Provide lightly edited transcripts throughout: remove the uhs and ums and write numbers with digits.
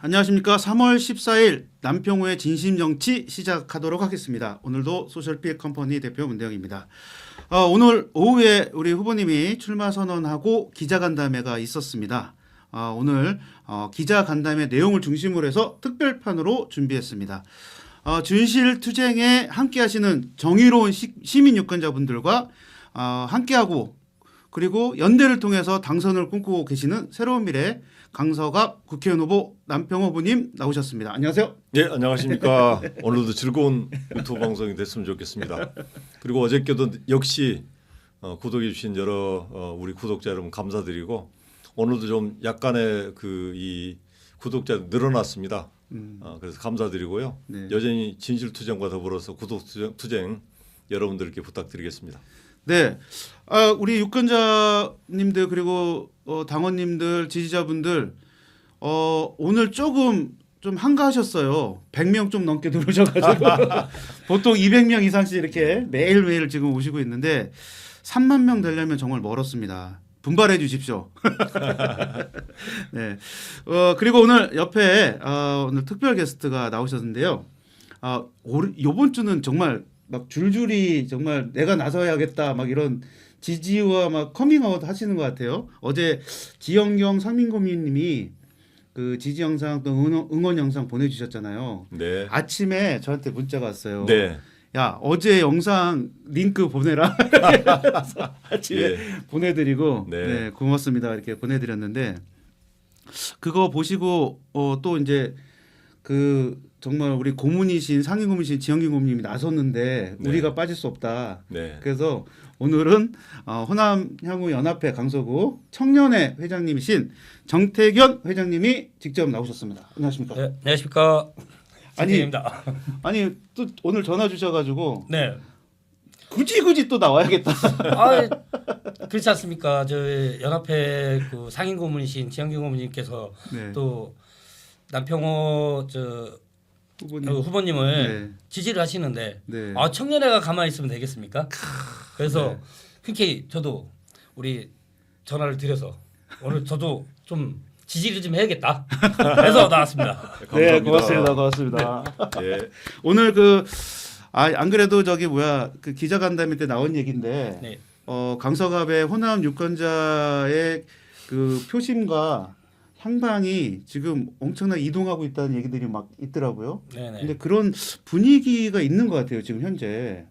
안녕하십니까. 3월 14일 남평호의 진심정치 시작하도록 하겠습니다. 오늘도 소셜픽 컴퍼니 대표 문대영입니다. 오늘 오후에 우리 후보님이 출마 선언하고 기자간담회가 있었습니다. 오늘 기자간담회 내용을 중심으로 해서 특별판으로 준비했습니다. 준실투쟁에 함께하시는 정의로운 시민 유권자분들과 함께하고 그리고 연대를 통해서 당선을 꿈꾸고 계시는 새로운 미래 강서갑 국회의원 후보 남평호 후보님 나오셨습니다. 안녕하세요. 네, 안녕하십니까. 오늘도 즐거운 유튜브 방송이 됐으면 좋겠습니다. 그리고 어저께도 역시 구독해 주신 여러 우리 구독자 여러분 감사드리고 오늘도 좀 약간의 이 구독자 늘어났습니다. 그래서 감사드리고요. 네. 여전히 진실투쟁과 더불어서 구독투쟁 여러분들께 부탁드리겠습니다. 네, 우리 유권자님들 그리고 당원님들 지지자분들 오늘 조금 좀 한가하셨어요. 100명 좀 넘게 들어오셔가지고 보통 200명 이상씩 이렇게 매일매일 지금 오시고 있는데 3만 명 되려면 정말 멀었습니다. 분발해 주십시오. 네, 그리고 오늘 옆에 오늘 특별 게스트가 나오셨는데요. 이번 주는 정말 막 줄줄이 정말 내가 나서야겠다 막 이런 지지와 막 커밍아웃 하시는 것 같아요. 어제 지영경 상민고민님이 그 지지 영상 또 응원 영상 보내주셨잖아요. 네. 아침에 저한테 문자가 왔어요. 네. 야 어제 영상 링크 보내라. 아침에 예. 보내드리고 네. 네, 고맙습니다 이렇게 보내드렸는데 그거 보시고 또 이제 그 정말 우리 고문이신 상임 고문이신 지영기 고문님이 나섰는데 네. 우리가 빠질 수 없다. 네. 그래서 오늘은 호남 향후 연합회 강서구 청년회 회장님이신 정태견 회장님이 직접 나오셨습니다. 안녕하십니까? 네, 안녕하십니까. 정태견입니다. 아니 또 오늘 전화 주셔가지고 네. 굳이 또 나와야겠다. 그렇지 않습니까? 저 연합회 그 상임 고문이신 지영기 고문님께서 네. 또 남평호 후보님을 네. 지지를 하시는데 네. 청년회가 가만히 있으면 되겠습니까? 그래서 흔쾌히 저도 우리 전화를 드려서 오늘 저도 좀 지지를 좀 해야겠다. 그래서 나왔습니다. 감사합니다. 네, 고맙습니다. 네. 오늘 안 그래도 그 기자간담회 때 나온 얘기인데 네. 강서갑의 호남 유권자의 그 표심과 향방이 지금 엄청나게 이동하고 있다는 얘기들이 막 있더라고요. 네네. 근데 그런 분위기가 있는 것 같아요. 지금 현재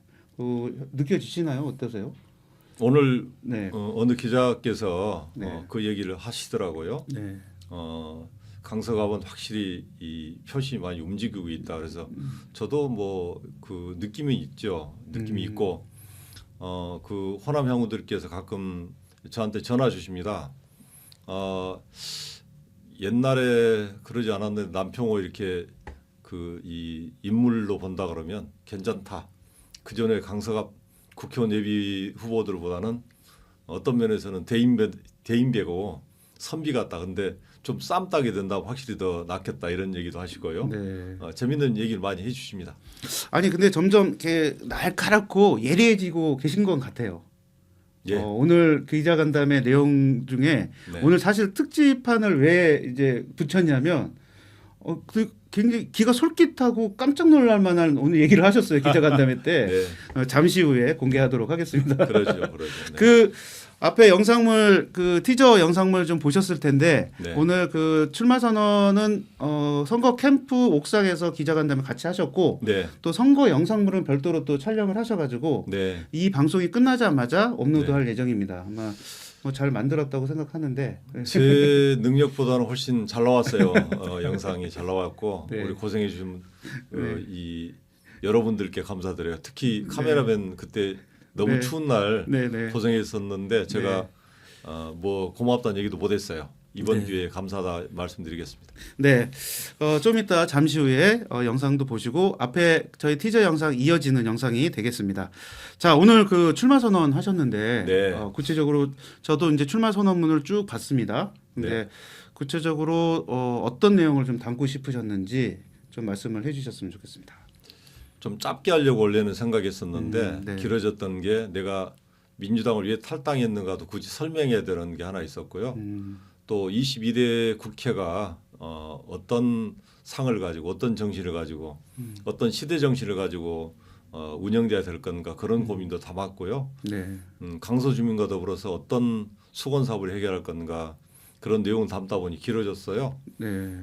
느껴지시나요? 어떠세요? 오늘 네. 어느 기자께서 네. 그 얘기를 하시더라고요. 네. 강서갑은 확실히 이 표심이 많이 움직이고 있다. 그래서 저도 뭐 그 느낌이 있죠. 느낌이 있고 그 호남 향우들께서 가끔 저한테 전화 주십니다. 옛날에 그러지 않았는데 남평호 이렇게 이 인물로 본다 그러면 괜찮다. 그 전에 강서갑 국회의원 예비 후보들보다는 어떤 면에서는 대인배고 선비 같다. 근데 좀 쌈 따게 된다면 확실히 더 낫겠다 이런 얘기도 하시고요. 네. 재밌는 얘기를 많이 해주십니다. 아니 근데 점점 이렇게 날카롭고 예리해지고 계신 것 같아요. 예. 오늘 기자간담회 내용 중에 네. 오늘 사실 특집판을 왜 이제 붙였냐면 굉장히 귀가 솔깃하고 깜짝 놀랄 만한 오늘 얘기를 하셨어요. 기자간담회 때. 네. 잠시 후에 공개하도록 하겠습니다. 그러죠. 네. 그 앞에 영상물 그 티저 영상물 좀 보셨을 텐데 네. 오늘 그 출마 선언은 선거 캠프 옥상에서 기자간담회 같이 하셨고 네. 또 선거 영상물은 별도로 또 촬영을 하셔가지고 네. 이 방송이 끝나자마자 업로드할 네. 예정입니다. 아마 잘 만들었다고 생각하는데 제 능력보다는 훨씬 잘 나왔어요. 영상이 잘 나왔고 네. 우리 고생해 주신 네. 이 여러분들께 감사드려요. 특히 카메라맨 그때 너무 네. 추운 날 네네. 고생했었는데 제가 뭐 고맙다는 얘기도 못했어요. 이번 네. 기회에 감사하다 말씀드리겠습니다. 네, 좀 이따 잠시 후에 영상도 보시고 앞에 저희 티저 영상 이어지는 영상이 되겠습니다. 자, 오늘 그 출마 선언 하셨는데 네. 구체적으로 저도 이제 출마 선언문을 쭉 봤습니다. 근데 네. 구체적으로 어떤 내용을 좀 담고 싶으셨는지 좀 말씀을 해주셨으면 좋겠습니다. 좀 짧게 하려고 원래는 생각했었는데 네. 길어졌던 게 내가 민주당을 왜 탈당했는가도 굳이 설명해야 되는 게 하나 있었고요. 또 22대 국회가 어떤 상을 가지고 어떤 정신을 가지고 어떤 시대 정신을 가지고 운영돼야 될 건가 그런 고민도 담았고요. 네. 강서 주민과 더불어서 어떤 수건 사업을 해결할 건가 그런 내용을 담다 보니 길어졌어요. 네.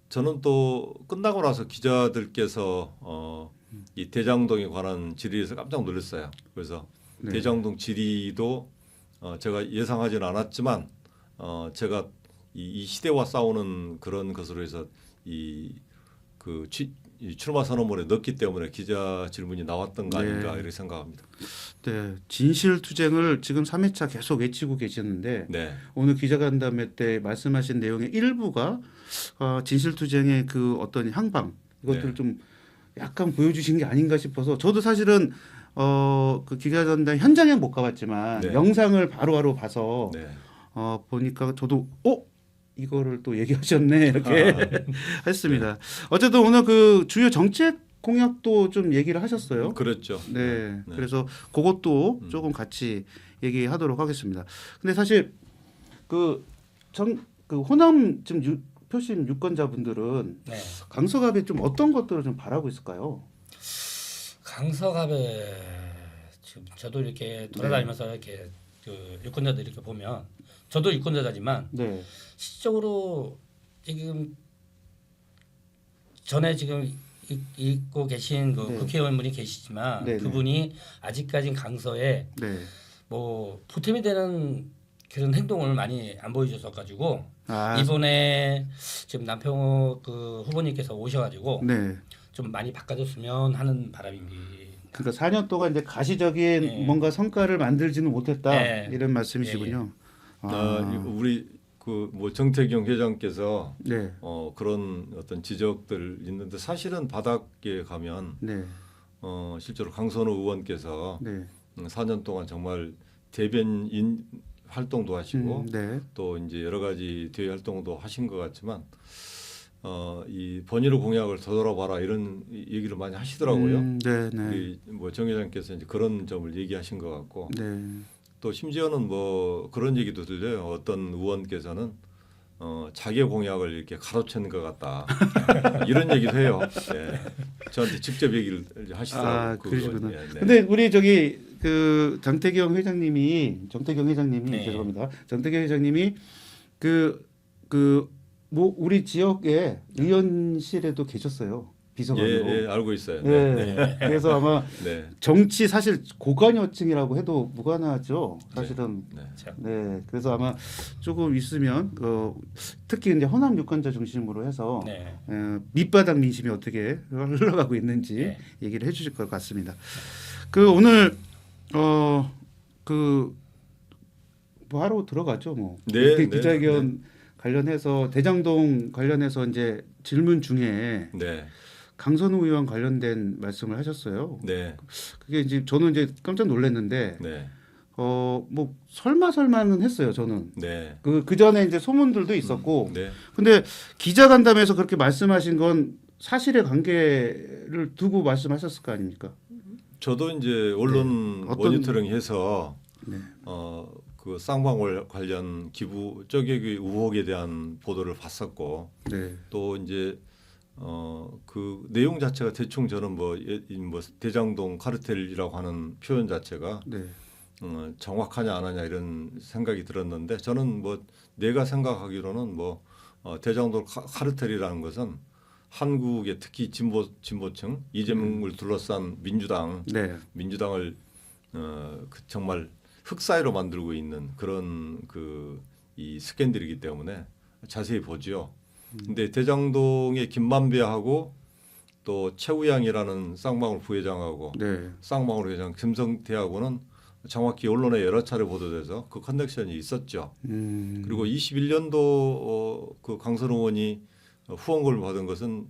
저는 또 끝나고 나서 기자들께서 이 대장동에 관한 질의에서 깜짝 놀랐어요. 그래서 네. 대장동 질의도 제가 예상하지는 않았지만 제가 이 시대와 싸우는 그런 것으로 해서 이 출마 선언문에 넣기 때문에 기자 질문이 나왔던 거 아닌가 네. 이렇게 생각합니다. 네. 진실투쟁을 지금 3회차 계속 외치고 계시는데 네, 오늘 기자간담회 때 말씀하신 내용의 일부가 진실투쟁의 그 어떤 향방 이것들을 네. 좀 약간 보여주신 게 아닌가 싶어서 저도 사실은 그 기자간담회 현장에 못 가봤지만 네. 영상을 바로바로 봐서 네. 보니까 저도 이거를 또 얘기하셨네 이렇게 했습니다. 어쨌든 오늘 그 주요 정책 공약도 좀 얘기를 하셨어요. 그렇죠. 네. 네. 그래서 그것도 조금 같이 얘기하도록 하겠습니다. 근데 사실 그 호남 지금 표심 유권자분들은 네. 강서갑에 좀 어떤 것들을 좀 바라고 있을까요? 강서갑에 지금 저도 이렇게 돌아다니면서 이렇게 그 유권자들 이렇게 보면 저도 유권자지만 네. 실질적으로 지금 전에 지금 있고 계신 그 네. 국회의원분이 계시지만 네, 네. 그분이 아직까진 강서에 네. 뭐 보탬이 되는 그런 행동을 많이 안 보여줘서 가지고 아, 이번에 지금 남평호 그 후보님께서 오셔가지고 네. 좀 많이 바꿔줬으면 하는 바람입니다. 그러니까 4년 동안 이제 가시적인 네. 뭔가 성과를 만들지는 못했다 네. 이런 말씀이시군요. 우리 그 뭐 정태경 회장께서 네. 그런 어떤 지적들 있는데 사실은 바닥에 가면 네. 실제로 강선우 의원께서 네. 4년 동안 정말 대변인 활동도 하시고 네. 또 이제 여러 가지 대외 활동도 하신 것 같지만 이 번일호 공약을 되돌아봐라 이런 얘기를 많이 하시더라고요. 네. 네. 우리 뭐정 회장께서 이제 그런 점을 얘기하신 것 같고 네. 또 심지어는 뭐 그런 얘기도 들려요. 어떤 의원께서는 자기 공약을 이렇게 가로채는 것 같다 이런 얘기도 해요. 네. 저한테 직접 얘기를 하시더라고요. 그러시구나. 네. 근데 우리 저기 그 정태경 회장님이 네. 죄송합니다. 정태경 회장님이 뭐 우리 지역에 의원실에도 계셨어요. 비서관으로. 예, 알고 있어요. 네. 네. 그래서 아마 네. 정치 사실 고관여층이라고 해도 무관하죠. 사실은. 네. 네. 그래서 아마 조금 있으면 특히 이제 호남 유권자 중심으로 해서 네. 밑바닥 민심이 어떻게 흘러가고 있는지 네. 얘기를 해주실 것 같습니다. 그 오늘 바로 들어가죠. 뭐 네, 이렇게 네, 기자회견 관련해서 대장동 관련해서 이제 질문 중에 네. 강선우 의원 관련된 말씀을 하셨어요. 네. 그게 이제 저는 이제 깜짝 놀랐는데 네. 뭐 설마는 했어요. 저는 네. 그 전에 이제 소문들도 있었고 네. 근데 기자간담회에서 그렇게 말씀하신 건 사실의 관계를 두고 말씀하셨을 거 아닙니까? 저도 이제 언론 네. 어떤- 모니터링해서 네. 그 쌍방울 관련 기부 쪼개기 의혹에 대한 보도를 봤었고 네. 또 이제 그 내용 자체가 대충 저는 뭐 대장동 카르텔이라고 하는 표현 자체가 네. 정확하냐 안 하냐 이런 생각이 들었는데 저는 뭐 내가 생각하기로는 뭐 대장동 카르텔이라는 것은 한국의 특히 진보층 이재명을 둘러싼 네. 민주당을 정말 흑사회로 만들고 있는 그런 이 스캔들이기 때문에 자세히 보죠. 근데 대장동의 김만배하고 또 최우양이라는 쌍방울 부회장하고 네. 쌍방울 회장 김성태하고는 정확히 언론에 여러 차례 보도돼서 그 커넥션이 있었죠. 그리고 21년도 그 강선 의원이 후원금을 받은 것은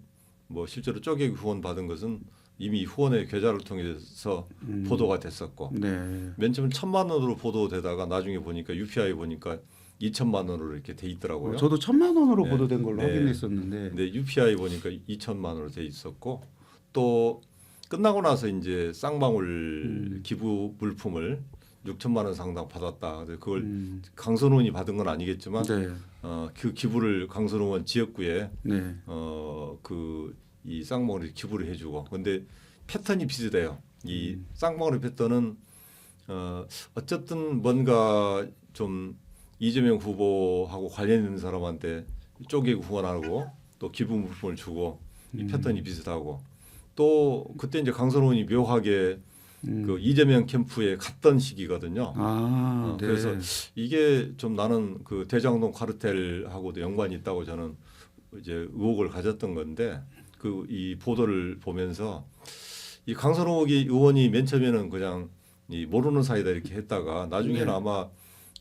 뭐 실제로 쪼개기 후원 받은 것은 이미 후원의 계좌를 통해서 보도가 됐었고 네. 맨 처음 1,000만 원으로 보도되다가 나중에 보니까 UPI 보니까 2천만 원으로 이렇게 돼 있더라고요. 저도 1,000만 원으로 네. 보도된 걸로 네. 확인했었는데. 근데 UPI 보니까 2천만 원으로 돼 있었고 또 끝나고 나서 이제 쌍방울 기부 물품을 6천만 원 상당 받았다. 근데 그걸 강선호 의원이 받은 건 아니겠지만 네. 그 기부를 강선호 의원 지역구에 네. 그 이 쌍방울이 기부를 해주고 근데 패턴이 비슷해요. 이 쌍방울의 패턴은 어쨌든 뭔가 좀 이재명 후보하고 관련 있는 사람한테 쪼개고 후원하고 또 기부 물품을 주고 이 패턴이 비슷하고 또 그때 이제 강선호 의원이 묘하게 그 이재명 캠프에 갔던 시기거든요. 아, 네. 그래서 이게 좀 나는 그 대장동 카르텔하고도 연관이 있다고 저는 이제 의혹을 가졌던 건데 그 이 보도를 보면서 이 강선호 의원이 맨 처음에는 그냥 이 모르는 사이다 이렇게 했다가 나중에는 네. 아마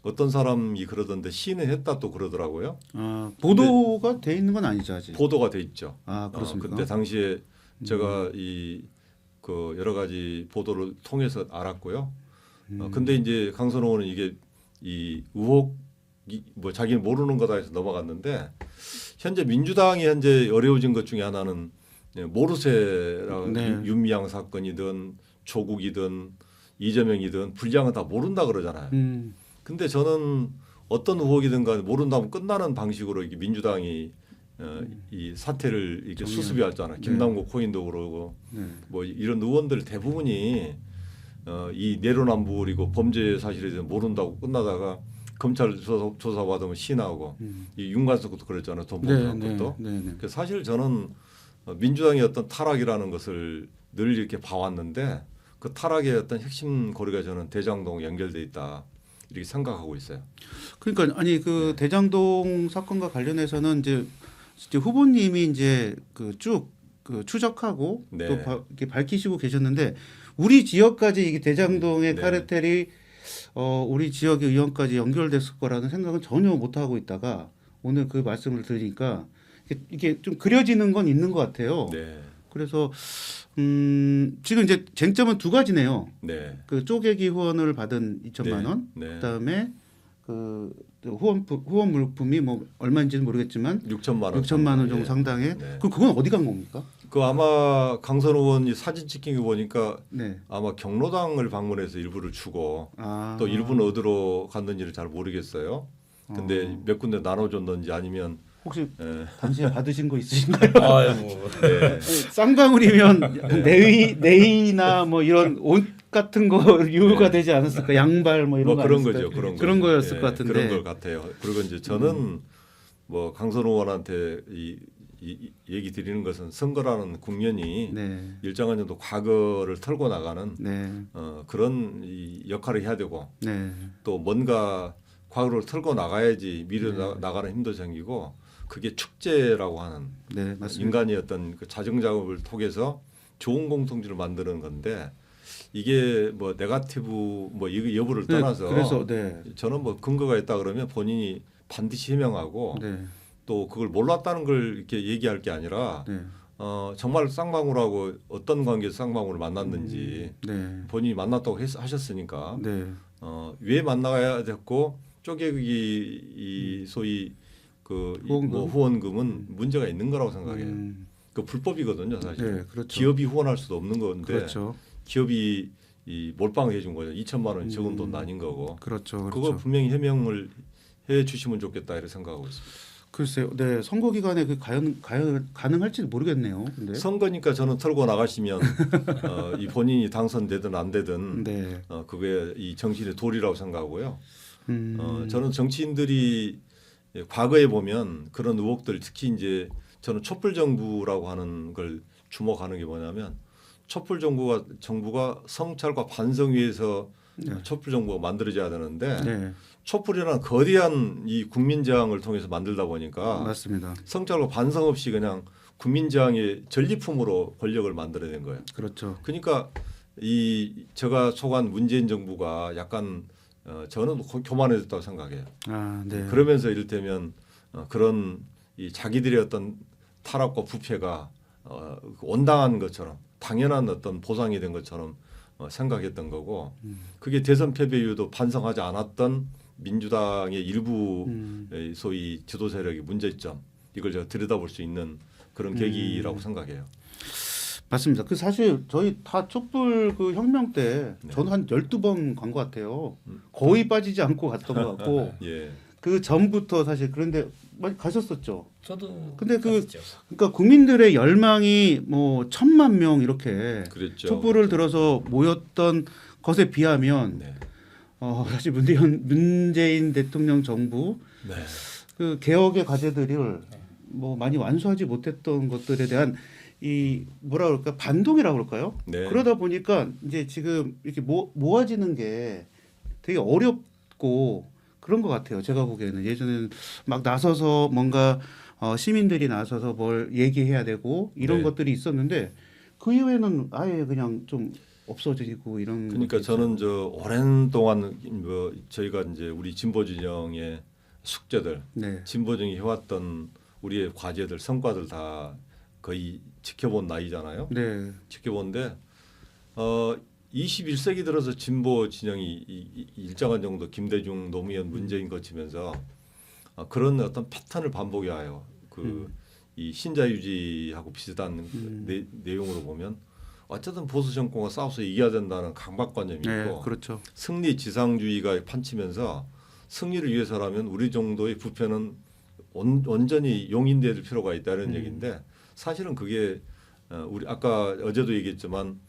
어떤 사람이 그러던데 시인을 했다 또 그러더라고요. 아, 보도가 돼 있는 건 아니죠 아직. 보도가 돼 있죠. 아, 그렇습니까? 그때 당시에 제가 이 그 여러 가지 보도를 통해서 알았고요. 근데 이제 강선호 의원은 이게 이 의혹이 뭐 자기는 모르는 거다 해서 넘어갔는데 현재 민주당이 현재 어려워진 것 중에 하나는 모르쇠라는 네. 윤미향 사건이든 조국이든 이재명이든 분량은 다 모른다 그러잖아요. 근데 저는 어떤 의혹이든 간에 모른다면 끝나는 방식으로 이게 민주당이 이 사태를 이렇게 수습해왔잖아요. 김남국 코인도 그러고 네. 뭐 이런 의원들 대부분이 이 내로남불이고 범죄 사실에 대해서 모른다고 끝나다가 검찰 조사 받으면 시인하고 이 윤관석도 그랬잖아요. 돈 네, 범죄 네, 것도. 네, 네. 그 사실 저는 민주당의 어떤 타락이라는 것을 늘 이렇게 봐왔는데 그 타락의 어떤 핵심 고리가 저는 대장동 연결돼 있다 이렇게 생각하고 있어요. 그러니까 아니 그 대장동 사건과 관련해서는 이제 후보님이 이제 그 쭉 그 추적하고 네. 또 이렇게 밝히시고 계셨는데 우리 지역까지 이게 대장동의 네. 카르텔이 우리 지역의 의원까지 연결됐을 거라는 생각은 전혀 못 하고 있다가 오늘 그 말씀을 들으니까 이게 좀 그려지는 건 있는 것 같아요. 네, 그래서 지금 이제 쟁점은 두 가지네요. 네, 그 쪼개기 후원을 받은 2천만 원, 네. 그다음에 그 후원 물품이 뭐 얼마인지는 모르겠지만 6천만 원, 6천만 원 정도 예. 상당의. 네. 그럼 그건 어디 간 겁니까? 그 아마 강선호 의원이 사진 찍힌 거 보니까 네. 아마 경로당을 방문해서 일부를 주고 아. 또 일부는 어디로 갔는지를 잘 모르겠어요. 근데 몇 군데 나눠줬는지 아니면 혹시 예. 당시에 받으신 거 있으신가요? 아이고. 네. 쌍방울이면 네이나 뭐 이런 옷 같은 거 유효가 되지 않았을까? 양발 뭐 이런 뭐 거 그런 아니었을까요? 거죠. 그런 그런 거죠. 거였을 예, 것 같은데. 그런 걸 같아요. 그리고 이제 저는 뭐 강선호 의원한테 이 얘기 드리는 것은 선거라는 국면이 네. 일정한 정도 과거를 털고 나가는 네. 그런 이 역할을 해야 되고 네. 또 뭔가 과거를 털고 나가야지 미래로 나가는 힘도 생기고 그게 축제라고 하는 네, 맞습니다. 인간의 어떤 그 자정 작업을 통해서 좋은 공통지를 만드는 건데 이게 뭐 네거티브 뭐 이거 여부를 네, 떠나서 그래서 네. 저는 뭐 근거가 있다 그러면 본인이 반드시 해명하고 네. 또 그걸 몰랐다는 걸 이렇게 얘기할 게 아니라 네. 정말 쌍방울하고 어떤 관계에서 쌍방울을 만났는지 네. 본인이 만났다고 하셨으니까 네. 왜 만나야 됐고 쪼개기 이 소위 그 후원금? 후원금은 문제가 있는 거라고 생각해요. 그 불법이거든요, 사실. 네, 그렇죠. 기업이 후원할 수도 없는 건데 그렇죠. 기업이 이 몰빵해 준 거죠. 2천만 원이 적은 돈도 아닌 거고. 그렇죠. 그거 그렇죠. 분명히 해명을 해 주시면 좋겠다 이렇게 생각하고 있습니다. 글쎄요. 네, 선거 기간에 그 가능할지 모르겠네요. 근데 선거니까 저는 털고 나가시면 이 본인이 당선되든 안 되든 네. 그게 이 정치인의 도리라고 생각하고요. 음. 저는 정치인들이 과거에 보면 그런 의혹들 특히 이제 저는 촛불 정부라고 하는 걸 주목하는 게 뭐냐면 촛불 정부가 성찰과 반성 위해서 촛불 정부가 만들어져야 되는데 네. 촛불이라는 거대한 이 국민저항을 통해서 만들다 보니까 맞습니다. 성찰과 반성 없이 그냥 국민저항의 전리품으로 권력을 만들어낸 거예요. 그렇죠. 그러니까 이 제가 속한 문재인 정부가 약간 저는 교만해졌다고 생각해요. 아, 네. 그러면서 이를테면 그런 이 자기들의 어떤 타락과 부패가 온당한 것처럼 당연한 어떤 보상이 된 것처럼 생각했던 거고 그게 대선 패배 이후도 반성하지 않았던 민주당의 일부 소위 지도 세력의 문제점 이걸 제가 들여다볼 수 있는 그런 계기라고 생각해요. 맞습니다. 그 사실 저희 다 촛불 그 혁명 때 네. 저는 한 12번 간 것 같아요. 거의 빠지지 않고 갔던 것 같고 예. 그 전부터 사실 그런데 많이 가셨었죠. 저도 근데 그 갔었죠. 그러니까 국민들의 열망이 뭐 1,000만 명 이렇게 그랬죠. 촛불을 들어서 모였던 것에 비하면 네. 사실 문재인 대통령 정부 네. 그 개혁의 과제들을 뭐 많이 완수하지 못했던 것들에 대한 이 뭐라 그럴까 반동이라고 그럴까요? 네. 그러다 보니까 이제 지금 이렇게 모아지는 게 되게 어렵고 그런 것 같아요. 제가 보기에는 예전에는 막 나서서 뭔가 시민들이 나서서 뭘 얘기해야 되고 이런 네. 것들이 있었는데 그 이후에는 아예 그냥 좀 없어지고 이런. 그러니까 것도 저는 저 오랜 동안 뭐 저희가 이제 우리 진보 진영의 숙제들, 네. 진보 진영이 해왔던 우리의 과제들, 성과들 다 거의 지켜본 나이잖아요. 네. 지켜본데 21세기 들어서 진보 진영이 일정한 정도 김대중, 노무현, 문재인 거치면서 그런 어떤 패턴을 반복해와요. 이 신자유주의하고 비슷한 내용으로 보면 어쨌든 보수 정권과 싸워서 이겨야 된다는 강박관념이 있고 네, 그렇죠. 승리 지상주의가 판치면서 승리를 위해서라면 우리 정도의 부패는 온전히 용인될 필요가 있다는 얘기인데 사실은 그게 우리 아까 어제도 얘기했지만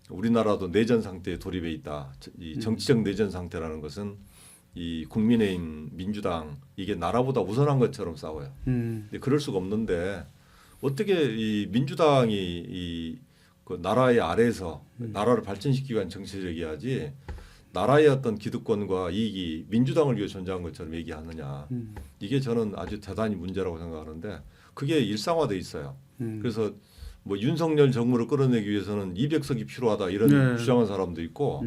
우리나라도 내전 상태에 돌입해 있다. 이 정치적 내전 상태라는 것은 이 국민의힘, 민주당 이게 나라보다 우선한 것처럼 싸워요. 근데 그럴 수가 없는데 어떻게 이 민주당이 그 나라의 아래에서 나라를 발전시키기 위한 정치를 얘기하지 나라의 어떤 기득권과 이익이 민주당을 위해 존재한 것처럼 얘기하느냐. 이게 저는 아주 대단히 문제라고 생각하는데 그게 일상화돼 있어요. 그래서 뭐 윤석열 정부를 끌어내기 위해서는 200석이 필요하다 이런 네. 주장하는 사람도 있고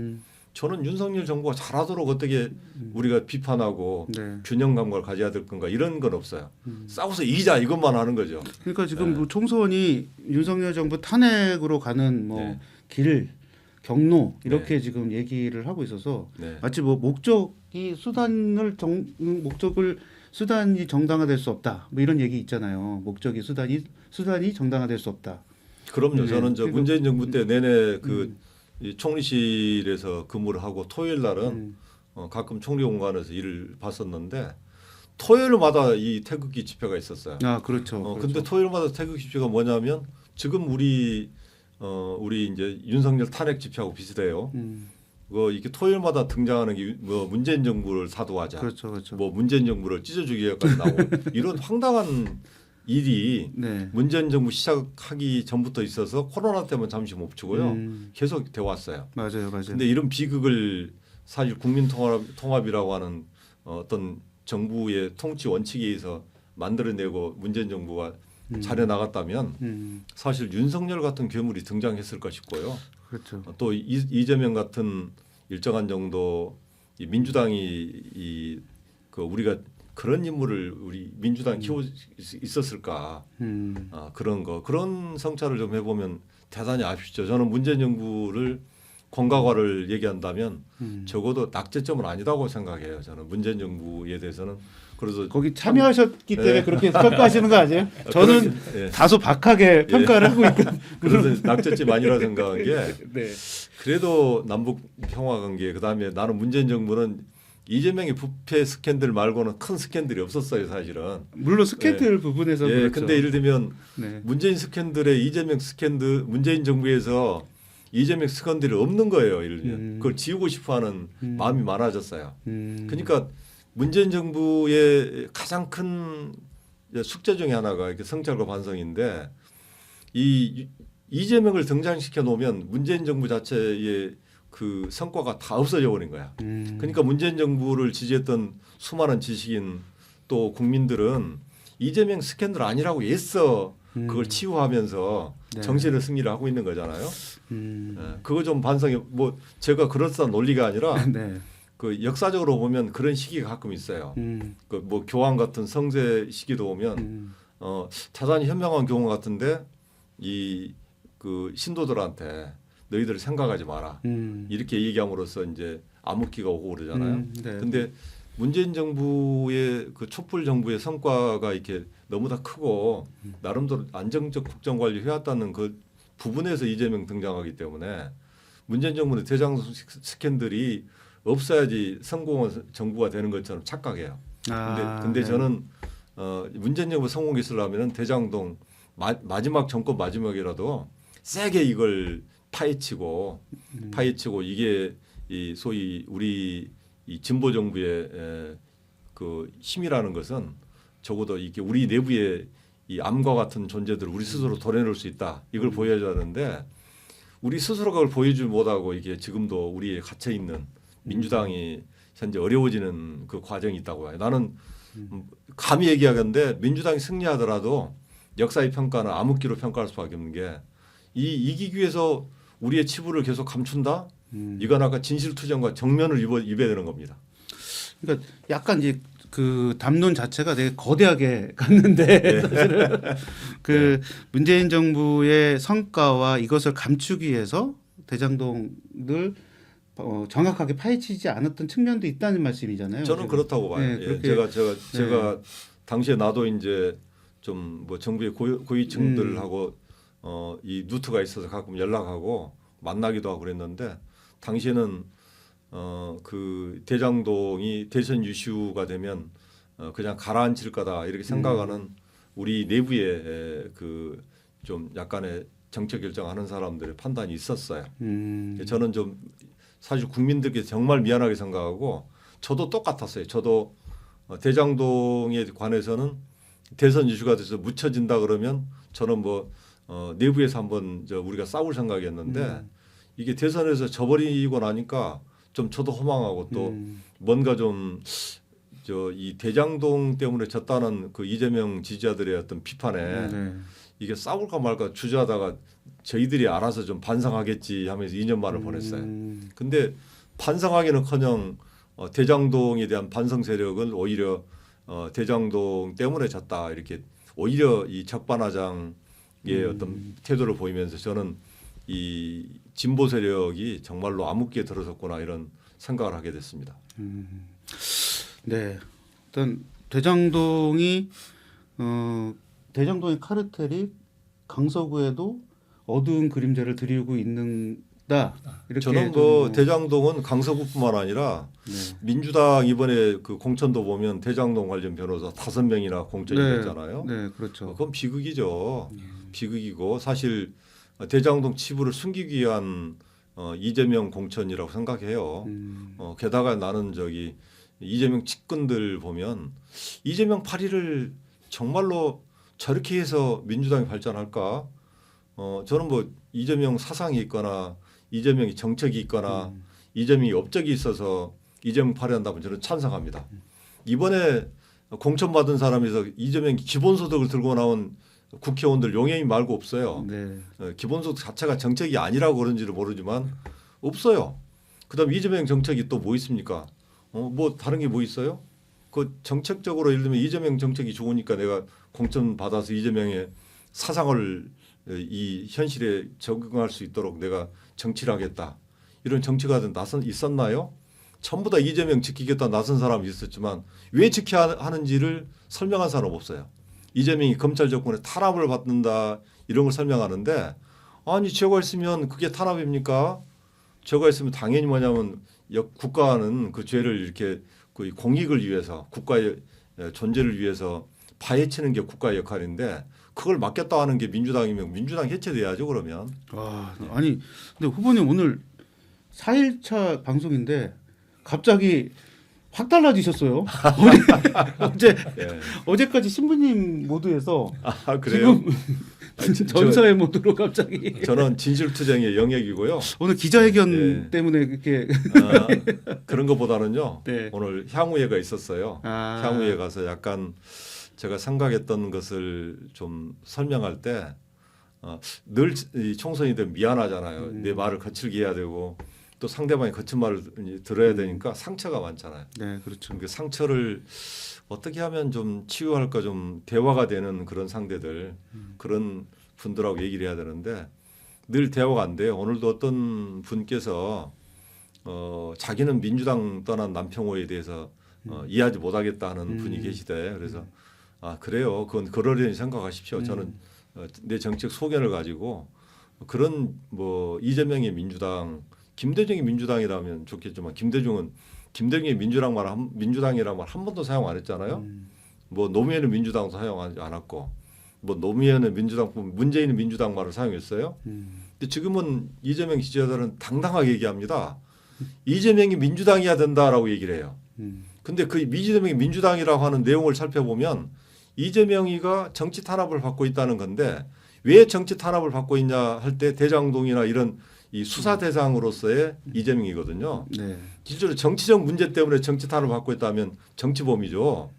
저는 윤석열 정부가 잘하도록 어떻게 우리가 비판하고 네. 균형 감각을 가져야 될 건가 이런 건 없어요. 싸워서 이기자 이것만 하는 거죠. 그러니까 지금 네. 뭐 총선이 윤석열 정부 탄핵으로 가는 뭐 네. 길, 경로 이렇게 지금 얘기를 하고 있어서 네. 마치 뭐 목적이 수단이 정당화될 수 없다. 뭐 이런 얘기 있잖아요. 목적이 수단이 정당화될 수 없다. 그럼요. 네. 저는 저 그리고- 문재인 정부 때 내내 이 총리실에서 근무를 하고 토요일 날은 가끔 총리 공간에서 일을 봤었는데 토요일마다 이 태극기 집회가 있었어요. 아 그렇죠. 근데 그렇죠. 토요일마다 태극기 집회가 뭐냐면 지금 우리 이제 윤석열 탄핵 집회하고 비슷해요. 이게 토요일마다 등장하는 게 뭐 문재인 정부를 사도하자, 그렇죠, 그렇죠. 뭐 문재인 정부를 찢어주기까지 나오고 이런 황당한 일이 네. 문재인 정부 시작하기 전부터 있어서 코로나 때문에 잠시 멈추고요. 계속 돼 왔어요. 맞아요. 근데 이런 비극을 사실 국민 통합이라고 하는 어떤 정부의 통치 원칙에 의해서 만들어내고 문재인 정부가 잘해 나갔다면 사실 윤석열 같은 괴물이 등장했을까 싶고요. 그렇죠. 또 이재명 같은 일정한 정도 이 민주당이 그 우리가 그런 인물을 우리 민주당 키워 있었을까 그런 성찰을 좀 해보면 대단히 아쉽죠. 저는 문재인 정부를 공과과를 얘기한다면 적어도 낙제점은 아니다고 생각해요. 저는 문재인 정부에 대해서는 그래서 거기 참여하셨기 때문에 네. 그렇게 평가하시는 거 아니에요? 저는 예. 다소 박하게 평가를 하고 있거든요. 그래서 낙제점 아니라 생각한 게 네. 그래도 남북 평화 관계 그다음에 나는 문재인 정부는 이재명의 부패 스캔들 말고는 큰 스캔들이 없었어요 사실은. 물론 스캔들 부분에서 예, 그렇죠. 근데 예를 들면 네. 문재인 스캔들에 이재명 스캔들 문재인 정부에서 이재명 스캔들이 없는 거예요. 예를 들면 그걸 지우고 싶어하는 마음이 많아졌어요. 그러니까 문재인 정부의 가장 큰 숙제 중에 하나가 이렇게 성찰과 반성인데 이 이재명을 등장시켜 놓으면 문재인 정부 자체의 그 성과가 다 없어져 버린 거야. 그러니까 문재인 정부를 지지했던 수많은 지식인 또 국민들은 이재명 스캔들 아니라고 애써 그걸 치유하면서 네. 정신의 승리를 하고 있는 거잖아요. 그거 좀 반성해. 뭐 제가 그럴싸한 논리가 아니라 네. 그 역사적으로 보면 그런 시기가 가끔 있어요. 그 뭐 교황 같은 성세 시기도 보면 대단히 현명한 교황 같은데 이 그 신도들한테 너희들 생각하지 마라 이렇게 얘기함으로써 이제 암흑기가 오고 그러잖아요. 네. 근데 문재인 정부의 그 촛불 정부의 성과가 이렇게 너무나 크고 나름대로 안정적 국정 관리 해왔다는 그 부분에서 이재명 등장하기 때문에 문재인 정부는 대장동 스캔들이 없어야지 성공한 정부가 되는 것처럼 착각해요. 근데 네. 저는 문재인 정부 성공이 있으려면은 대장동 마지막 정권 마지막이라도 세게 이걸 파헤치고 이게 이 소위 우리 이 진보 정부의 그 힘이라는 것은 적어도 이게 우리 내부에 이 암과 같은 존재들을 우리 스스로 도려낼 수 있다. 이걸 보여줘야 하는데 우리 스스로가 그걸 보여주지 못하고 이게 지금도 우리에 갇혀 있는 민주당이 현재 어려워지는 그 과정이 있다고 봐요. 나는 감히 얘기하건데 민주당이 승리하더라도 역사의 평가는 암흑기로 평가할 수밖에 없는 게 이기기 위해서 우리의 치부를 계속 감춘다? 이건 아까 진실투쟁과 정면을 입어야 되는 겁니다. 그러니까 약간 이제 그 담론 자체가 되게 거대하게 갔는데 사실은 그 문재인 정부의 성과와 이것을 감추기 위해서 대장동을 정확하게 파헤치지 않았던 측면도 있다는 말씀이잖아요. 저는 지금. 그렇다고 봐요. 네, 예, 그렇게, 제가 당시에 나도 이제 좀 뭐 정부의 고위층들하고 이 루트가 있어서 가끔 연락하고 만나기도 하고 그랬는데 당시에는 그 대장동이 대선 이슈가 되면 그냥 가라앉힐 거다 이렇게 생각하는 우리 내부에 그 좀 약간의 정책 결정하는 사람들의 판단이 있었어요. 저는 좀 사실 국민들께 정말 미안하게 생각하고 저도 똑같았어요. 저도 대장동에 관해서는 대선 이슈가 돼서 묻혀진다 그러면 저는 뭐 내부에서 한번 우리가 싸울 생각이었는데 이게 대선에서 져버리고 나니까 좀 저도 허망하고 또 뭔가 좀 이 대장동 때문에 졌다는 그 이재명 지지자들의 어떤 비판에 이게 싸울까 말까 주저하다가 저희들이 알아서 좀 반성하겠지 하면서 2년 만을 보냈어요. 근데 반성하기는커녕 대장동에 대한 반성 세력은 오히려 대장동 때문에 졌다 이렇게 오히려 이 적반하장의 어떤 태도를 보이면서 저는 이 진보 세력이 정말로 암흑기에 들어섰구나 이런 생각을 하게 됐습니다. 네, 일단 대장동의 카르텔이 강서구에도 어두운 그림자를 드리고 있는다. 이렇게 저는 그 대장동은 강서구뿐만 아니라 민주당 이번에 그 공천도 보면 대장동 관련 변호사 5명이나 공천이 됐잖아요. 네, 그렇죠. 그건 비극이죠. 비극이고 사실 대장동 치부를 숨기기 위한 이재명 공천이라고 생각해요. 게다가 나는 이재명 측근들 보면 이재명 8.1을 정말로 저렇게 해서 민주당이 발전할까? 저는 뭐 이재명 사상이 있거나 이재명이 정책이 있거나 이재명이 업적이 있어서 이재명 8.1 한다면 저는 찬성합니다. 이번에 공천 받은 사람에서 이재명이 기본소득을 들고 나온 국회의원들 용해인 말고 없어요. 기본소득 자체가 정책이 아니라고 그런지를 모르지만 없어요. 그다음 이재명 정책이 또 뭐 있습니까? 뭐 다른 게 뭐 있어요? 그 정책적으로 예를 들면 이재명 정책이 좋으니까 내가 공천 받아서 이재명의 사상을 이 현실에 적응할 수 있도록 내가 정치를 하겠다. 이런 정치가 있었나요? 전부 다 이재명 지키겠다 나선 사람이 있었지만 왜 지켜야 하는지를 설명한 사람 없어요. 이재명이 검찰 정권에 탄압을 받는다 이런 걸 설명하는데 아니 죄가 있으면 그게 탄압입니까? 죄가 있으면 당연히 뭐냐면 국가는 그 죄를 이렇게 그 공익을 위해서 국가의 존재를 위해서 파헤치는 게 국가의 역할인데 그걸 막겠다 하는 게 민주당이면 민주당 해체돼야죠 그러면. 아니 근데 후보님 오늘 4일차 방송인데 갑자기 확 달라지셨어요. 어제까지 신부님 모드에서 그래요? 지금 전사의 모드로 갑자기. 저는 진실투쟁의 영역이고요. 오늘 기자회견 때문에 그렇게 그런 것보다는요. 네. 오늘 향후회가 있었어요. 향후회 가서 약간 제가 생각했던 것을 좀 설명할 때 늘 총선이 되면 미안하잖아요. 내 말을 거칠게 해야 되고 또 상대방이 거친 말을 들어야 되니까 상처가 많잖아요. 네, 그렇죠. 그 상처를 어떻게 하면 좀 치유할까 좀 대화가 되는 그런 상대들 그런 분들하고 얘기를 해야 되는데 늘 대화가 안 돼요. 오늘도 어떤 분께서 자기는 민주당 떠난 남평호에 대해서 이해하지 못하겠다는 분이 계시대. 그래서 그래요. 그건 그러려니 생각하십시오. 저는 내 정책 소견을 가지고 그런 뭐 이재명의 민주당, 김대중의 민주당이라면 좋겠지만 김대중의 민주당이란 말 한 번도 사용 안 했잖아요. 뭐 노무현의 민주당도 사용하지 않았고 뭐 노무현의 민주당뿐 문재인의 민주당 말을 사용했어요. 근데 지금은 이재명 지지자들은 당당하게 얘기합니다. 이재명이 민주당이어야 된다라고 얘기를 해요. 근데 그 이재명이 민주당이라고 하는 내용을 살펴보면 이재명이가 정치 탄압을 받고 있다는 건데 왜 정치 탄압을 받고 있냐 할 때 대장동이나 이런 이 수사 대상으로서의 이재명이거든요. 네. 실제로 정치적 문제 때문에 정치 탄압을 받고 있다면 정치범이죠.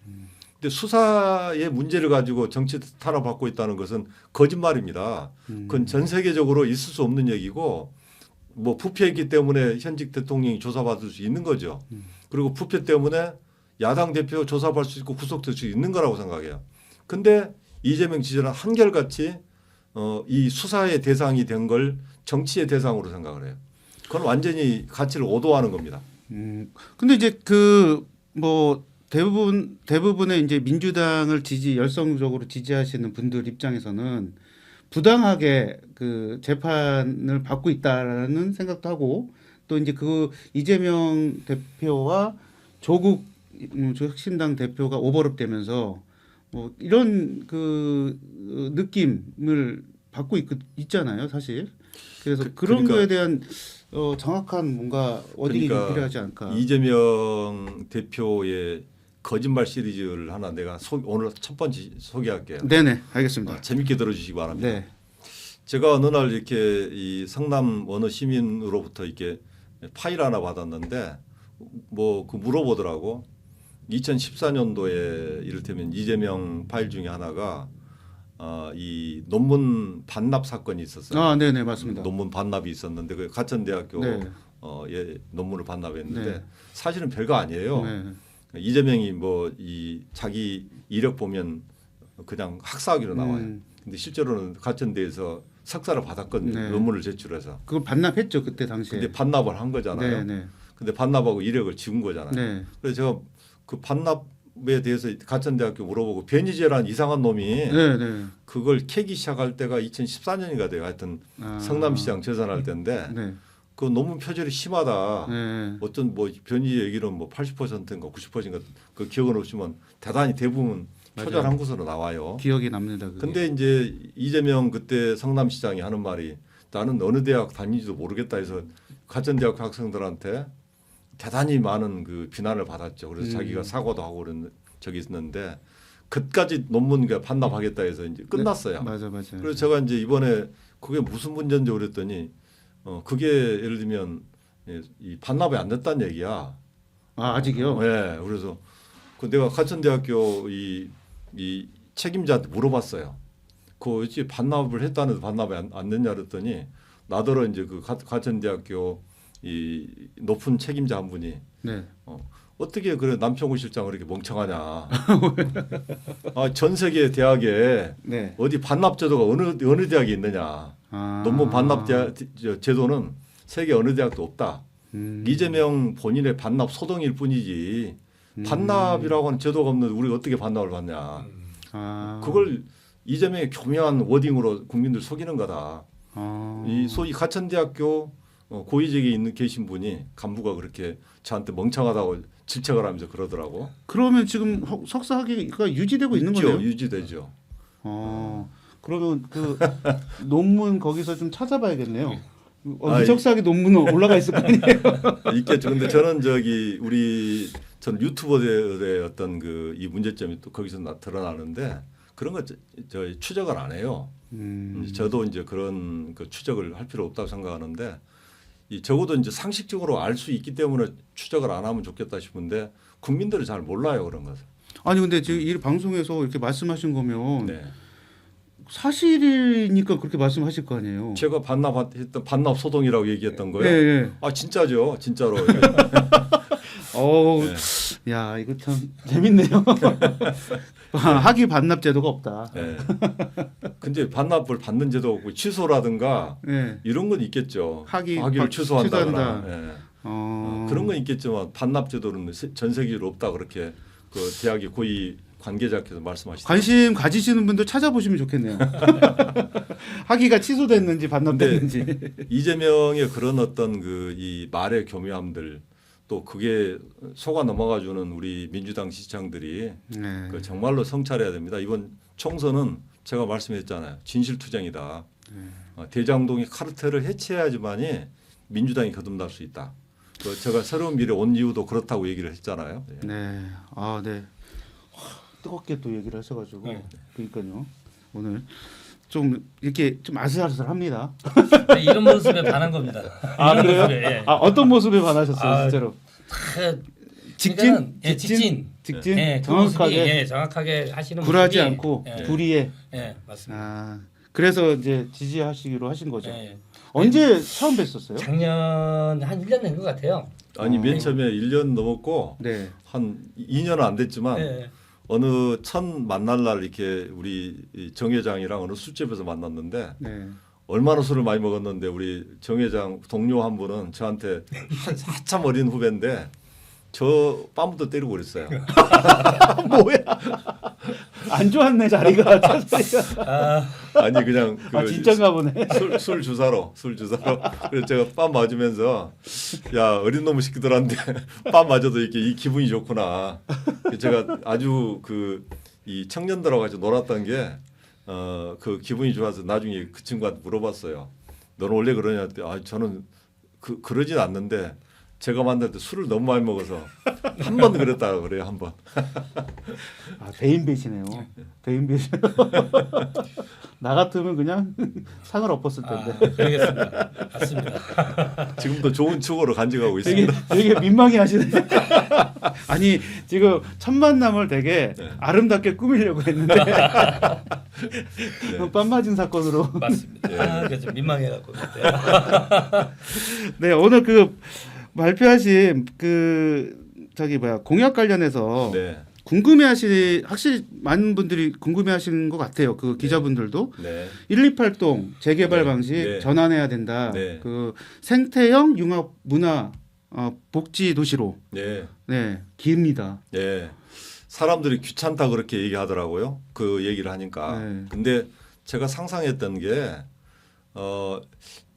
근데 수사의 문제를 가지고 정치 탄압을 받고 있다는 것은 거짓말입니다. 그건 전 세계적으로 있을 수 없는 얘기고 뭐 부패했기 때문에 현직 대통령이 조사받을 수 있는 거죠. 그리고 부패 때문에 야당 대표 조사받을 수 있고 구속될 수 있는 거라고 생각해요. 근데 이재명 지지자는 한결같이 이 수사의 대상이 된 걸 정치의 대상으로 생각을 해요. 그건 완전히 가치를 오도하는 겁니다. 근데 이제 그 뭐 대부분의 이제 민주당을 열성적으로 지지하시는 분들 입장에서는 부당하게 그 재판을 받고 있다라는 생각도 하고 또 이제 그 이재명 대표와 조국 혁신당 대표가 오버랩 되면서 뭐 이런 그 느낌을 받고 있잖아요, 사실. 그래서 그런 그러니까 거에 대한 정확한 뭔가 어딘이 그러니까 필요하지 않을까. 이재명 대표의 거짓말 시리즈를 하나 내가 오늘 첫 번째 소개할게요. 네네, 알겠습니다. 재밌게 들어주시기 바랍니다. 네. 제가 어느 날 이렇게 이 성남 어느 시민으로부터 이렇게 파일 하나 받았는데 뭐 그 물어보더라고. 2014년도에 이를테면 이재명 파일 중에 하나가 이 논문 반납 사건이 있었어요. 아, 네네, 맞습니다. 논문 반납이 있었는데 그 가천대학교 네. 논문을 반납했는데 네. 사실은 별거 아니에요. 네. 이재명이 뭐 이 자기 이력 보면 그냥 학사학위로 나와요. 근데 실제로는 가천대에서 석사를 받았거든요. 네. 논문을 제출해서. 그걸 반납했죠 그때 당시에. 근데 반납을 한 거잖아요. 네, 네. 근데 반납하고 이력을 지운 거잖아요. 네. 그래서 제가 그 반납에 대해서 가천대학교 물어보고 변희재라는 이상한 놈이 네, 네. 그걸 캐기 시작할 때가 2014년인가 돼요. 하여튼 성남시장 재산할 때인데 네. 그 논문 표절이 심하다. 네. 어떤 뭐 변희재 얘기는 뭐 80%인가 90%인가 그 기억은 없지만 대단히 대부분 표절한 것으로 나와요. 기억이 납니다. 그게. 근데 이제 이재명 그때 성남시장이 하는 말이 나는 어느 대학 다니지도 모르겠다 해서 가천대학 학생들한테 대단히 많은 그 비난을 받았죠. 그래서 자기가 사과도 하고 그런 적이 있었는데 그까지 논문 반납하겠다 해서 이제 끝났어요. 네, 맞아. 그래서 제가 이제 이번에 그게 무슨 문제인지 그랬더니 그게 예를 들면 이 반납이 안 됐다는 얘기야. 아직이요? 네. 그래서 그 내가 가천대학교 이 책임자한테 물어봤어요. 그 어찌 반납을 했다는데 반납이 안 됐냐 그랬더니 나더러 이제 그 가천대학교 이 높은 책임자 한 분이 네. 어떻게 그래 남평우 실장을 이렇게 멍청하냐. 전 세계 대학에 네. 어디 반납 제도가 어느 대학에 있느냐. 논문 반납 제도는 세계 어느 대학도 없다. 이재명 본인의 반납 소동일 뿐이지 반납이라고 하는 제도가 없는데 우리가 어떻게 반납을 받냐. 그걸 이재명의 교묘한 워딩으로 국민들 속이는 거다. 이 소위 가천대학교 고위직에 계신 분이 간부가 그렇게 저한테 멍청하다고 질책을 하면서 그러더라고. 그러면 지금 석사 학위가 유지되고 있는 거네요? 유지되죠. 그러면 그 논문 거기서 좀 찾아봐야겠네요. 아, 석사학위 논문은 올라가 있을 거 아니에요? 있겠죠. 근데 저는 저는 유튜버들의 어떤 그 이 문제점이 또 거기서 드러나는데 그런 거 저 추적을 안 해요. 저도 이제 그런 그 추적을 할 필요 없다고 생각하는데 적어도 이제 상식적으로 알 수 있기 때문에 추적을 안 하면 좋겠다 싶은데 국민들이 잘 몰라요 그런 것을. 아니 근데 지금 이 방송에서 이렇게 말씀하신 거면 네. 사실이니까 그렇게 말씀하실 거 아니에요? 제가 반납했던 반납 소동이라고 얘기했던 거예요. 네, 네. 진짜죠, 진짜로. 네. 야 이거 참 재밌네요. 학위 반납 제도가 없다. 네. 근데 반납을 받는 제도 없고 취소라든가 네. 이런 건 있겠죠. 학위를 취소한다거나. 취소한다. 네. 그런 건 있겠지만 반납 제도는 전 세계적으로 없다 그렇게 그 대학의 관계자께서 말씀하시죠. 관심 가지시는 분들 찾아보시면 좋겠네요. 학위가 취소됐는지 반납됐는지. 이재명의 그런 어떤 그 이 말의 교묘함들 또 그게 속아 넘어가주는 우리 민주당 지지층들이 네. 그 정말로 성찰해야 됩니다. 이번 총선은 제가 말씀했잖아요. 진실투쟁이다. 대장동의 카르텔을 해체해야지만이 민주당이 거듭날 수 있다. 그 제가 새로운 미래 온 이유도 그렇다고 얘기를 했잖아요. 예. 네. 아, 네. 뜨겁게 또 얘기를 하셔가지고 네. 그러니까요. 오늘 좀 이렇게 좀 아슬아슬합니다. 네, 이런 모습에 반한 겁니다. 아, 이런 그래요? 모습에, 예. 아, 어떤 모습에 반하셨어요, 아, 실제로? 직진? 그러니까는, 예, 직진. 직진? 예, 그 모습이, 정확하게 예, 정확하게 하시는 굴하지 모습이, 않고 예, 불의에. 예, 맞습니다. 아, 그래서 이제 지지하시기로 하신 거죠. 예. 언제 처음 뵀었어요? 작년 한 1년 된 것 같아요. 아니 어. 맨 처음에 1년 넘었고 네. 한 2년은 안 됐지만 예. 어느 첫 만날 날 이렇게 우리 정 회장이랑 어느 술집에서 만났는데 네. 얼마나 술을 많이 먹었는데 우리 정 회장 동료 한 분은 저한테 한참 어린 후배인데 저 뺨부터 때리고 그랬어요. 뭐야? 안 좋았네 자리가. 아, 아니 그냥 그 아 진짜가 보네. 술 주사로 그래서 제가 뺨 맞으면서 야 어린 놈의 새끼들한테 뺨 맞아도 이렇게 이 기분이 좋구나. 제가 아주 그 이 청년들하고 같이 놀았던 게 그 기분이 좋아서 나중에 그 친구한테 물어봤어요. 너는 원래 그러냐? 아 저는 그러진 않는데 제가 만날 때 술을 너무 많이 먹어서 한 번 그랬다 그래요 한 번. 아 대인 배시네요. 대인 배시. 나 같으면 그냥 상을 엎었을 텐데. 그러겠습니다. 맞습니다. 지금도 좋은 추억으로 간직하고 되게 있습니다. 되게 민망해하시네. 아니 지금 첫 만남을 되게 네. 아름답게 꾸미려고 했는데 뺨 맞은 사건으로. 맞습니다. 예. 아, 그래서 민망해갖고. 네 오늘 그 발표하신 그 저기 뭐야 공약 관련해서 네, 궁금해하시 확실히 많은 분들이 궁금해하시는 것 같아요. 그 기자분들도 네, 128동 재개발 네, 방식 네. 전환해야 된다. 네. 그 생태형 융합 문화 복지 도시로 네, 네 깁니다. 네. 사람들이 귀찮다 그렇게 얘기하더라고요. 그 얘기를 하니까. 네. 근데 제가 상상했던 게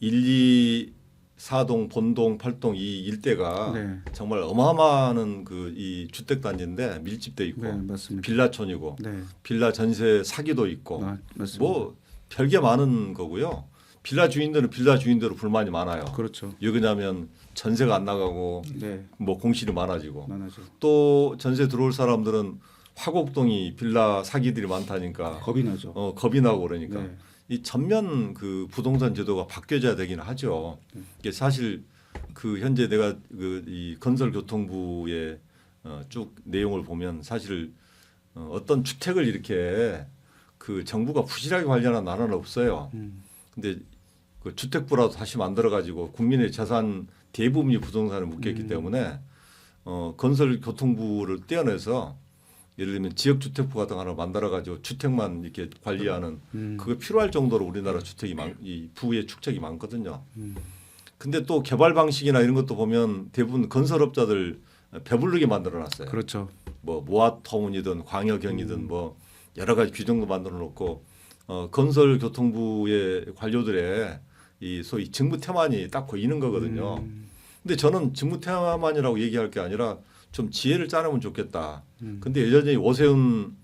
1, 2, 4동, 본동, 8동 이 일대가 네, 정말 어마어마한 그 이 주택 단지인데 밀집돼 있고 네 맞습니다. 빌라촌이고 네, 빌라 전세 사기도 있고 맞습니다. 뭐 별게 많은 거고요. 빌라 주인들은 빌라 주인대로 불만이 많아요. 그렇죠. 여기냐면 전세가 안 나가고 네, 뭐 공실이 많아지고 많아죠. 또 전세 들어올 사람들은 화곡동이 빌라 사기들이 많다니까 겁이 나죠. 겁이 나고 그러니까 네, 이 전면 그 부동산 제도가 바뀌어져야 되긴 하죠. 이게 사실 그 현재 내가 그 이 건설교통부의 쭉 내용을 보면 사실 어떤 주택을 이렇게 그 정부가 부실하게 관리하는 나라는 없어요. 근데 그 주택부라도 다시 만들어 가지고 국민의 재산 대부분이 부동산에 묶였기 때문에 건설교통부를 떼어내서 예를 들면 지역주택부 같은 거 하나 만들어 가지고 주택만 이렇게 관리하는 그게 필요할 정도로 우리나라 주택이 이 부의 축적이 많거든요. 근데 또 개발 방식이나 이런 것도 보면 대부분 건설업자들 배부르게 만들어 놨어요. 그렇죠. 뭐 모아타운이든 광역형이든 뭐 여러 가지 규정도 만들어 놓고 건설교통부의 관료들의 이 소위 직무 태만이 딱 보이는 거거든요. 근데 저는 직무 태만이라고 얘기할 게 아니라 좀 지혜를 짜내면 좋겠다. 근데 여전히 오세훈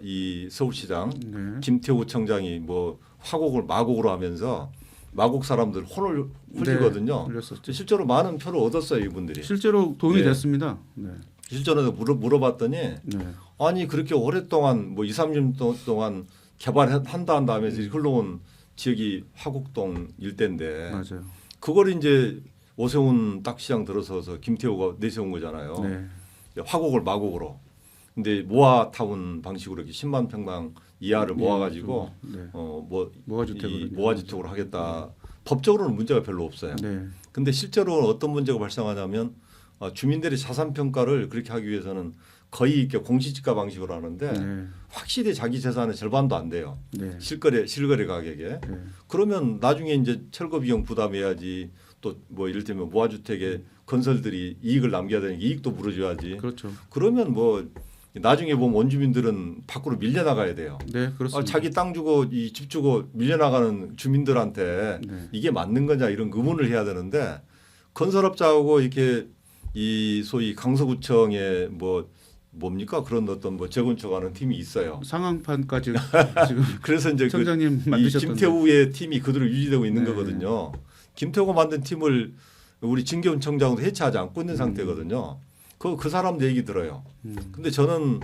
이 서울시장 네. 김태우 청장이 뭐 화곡을 마곡으로 하면서 마곡 사람들 혼을 훌리거든요. 흘렸었죠. 실제로 많은 표를 얻었어요 이분들이. 실제로 도움이 네. 됐습니다. 네. 실제로 물어봤더니 네. 아니 그렇게 오랫동안 뭐 2, 3년 동안 개발한다 한 다음에 흘러온 지역이 화곡동 일대인데 맞아요. 그걸 이제 오세훈 딱 시장 들어서서 김태우가 내세운 거잖아요. 네. 화곡을 마곡으로. 근데 모아타운 방식으로 이렇게 10만 평당 이하를 모아가지고 네. 뭐 모아주택으로 이 모아주택으로 하겠다. 법적으로는 문제가 별로 없어요. 네. 근데 실제로 어떤 문제가 발생하냐면 주민들의 자산 평가를 그렇게 하기 위해서는 거의 이렇게 공시지가 방식으로 하는데 네. 확실히 자기 재산의 절반도 안 돼요. 네. 실거래 가격에. 네. 그러면 나중에 이제 철거 비용 부담해야지. 또 뭐 이를테면 모아주택에 건설들이 이익을 남겨야 되니까 이익도 물어줘야지. 그렇죠. 그러면 뭐 나중에 보면 원주민들은 밖으로 밀려나가야 돼요. 네, 그렇습니다. 자기 땅 주고 이 집 주고 밀려나가는 주민들한테 네. 이게 맞는 거냐 이런 의문을 해야 되는데 건설업자하고 이렇게 이 소위 강서구청에 뭡니까 그런 어떤 재건축하는 팀이 있어요. 상황판까지 지금 그래서 이제 청장님 이 만드셨던 김태우의 팀이 그대로 유지되고 있는 네. 거거든요. 김태우가 만든 팀을 우리 진계훈 청장도 해체하지 않고 있는 상태거든요. 그 사람 얘기 들어요. 근데 저는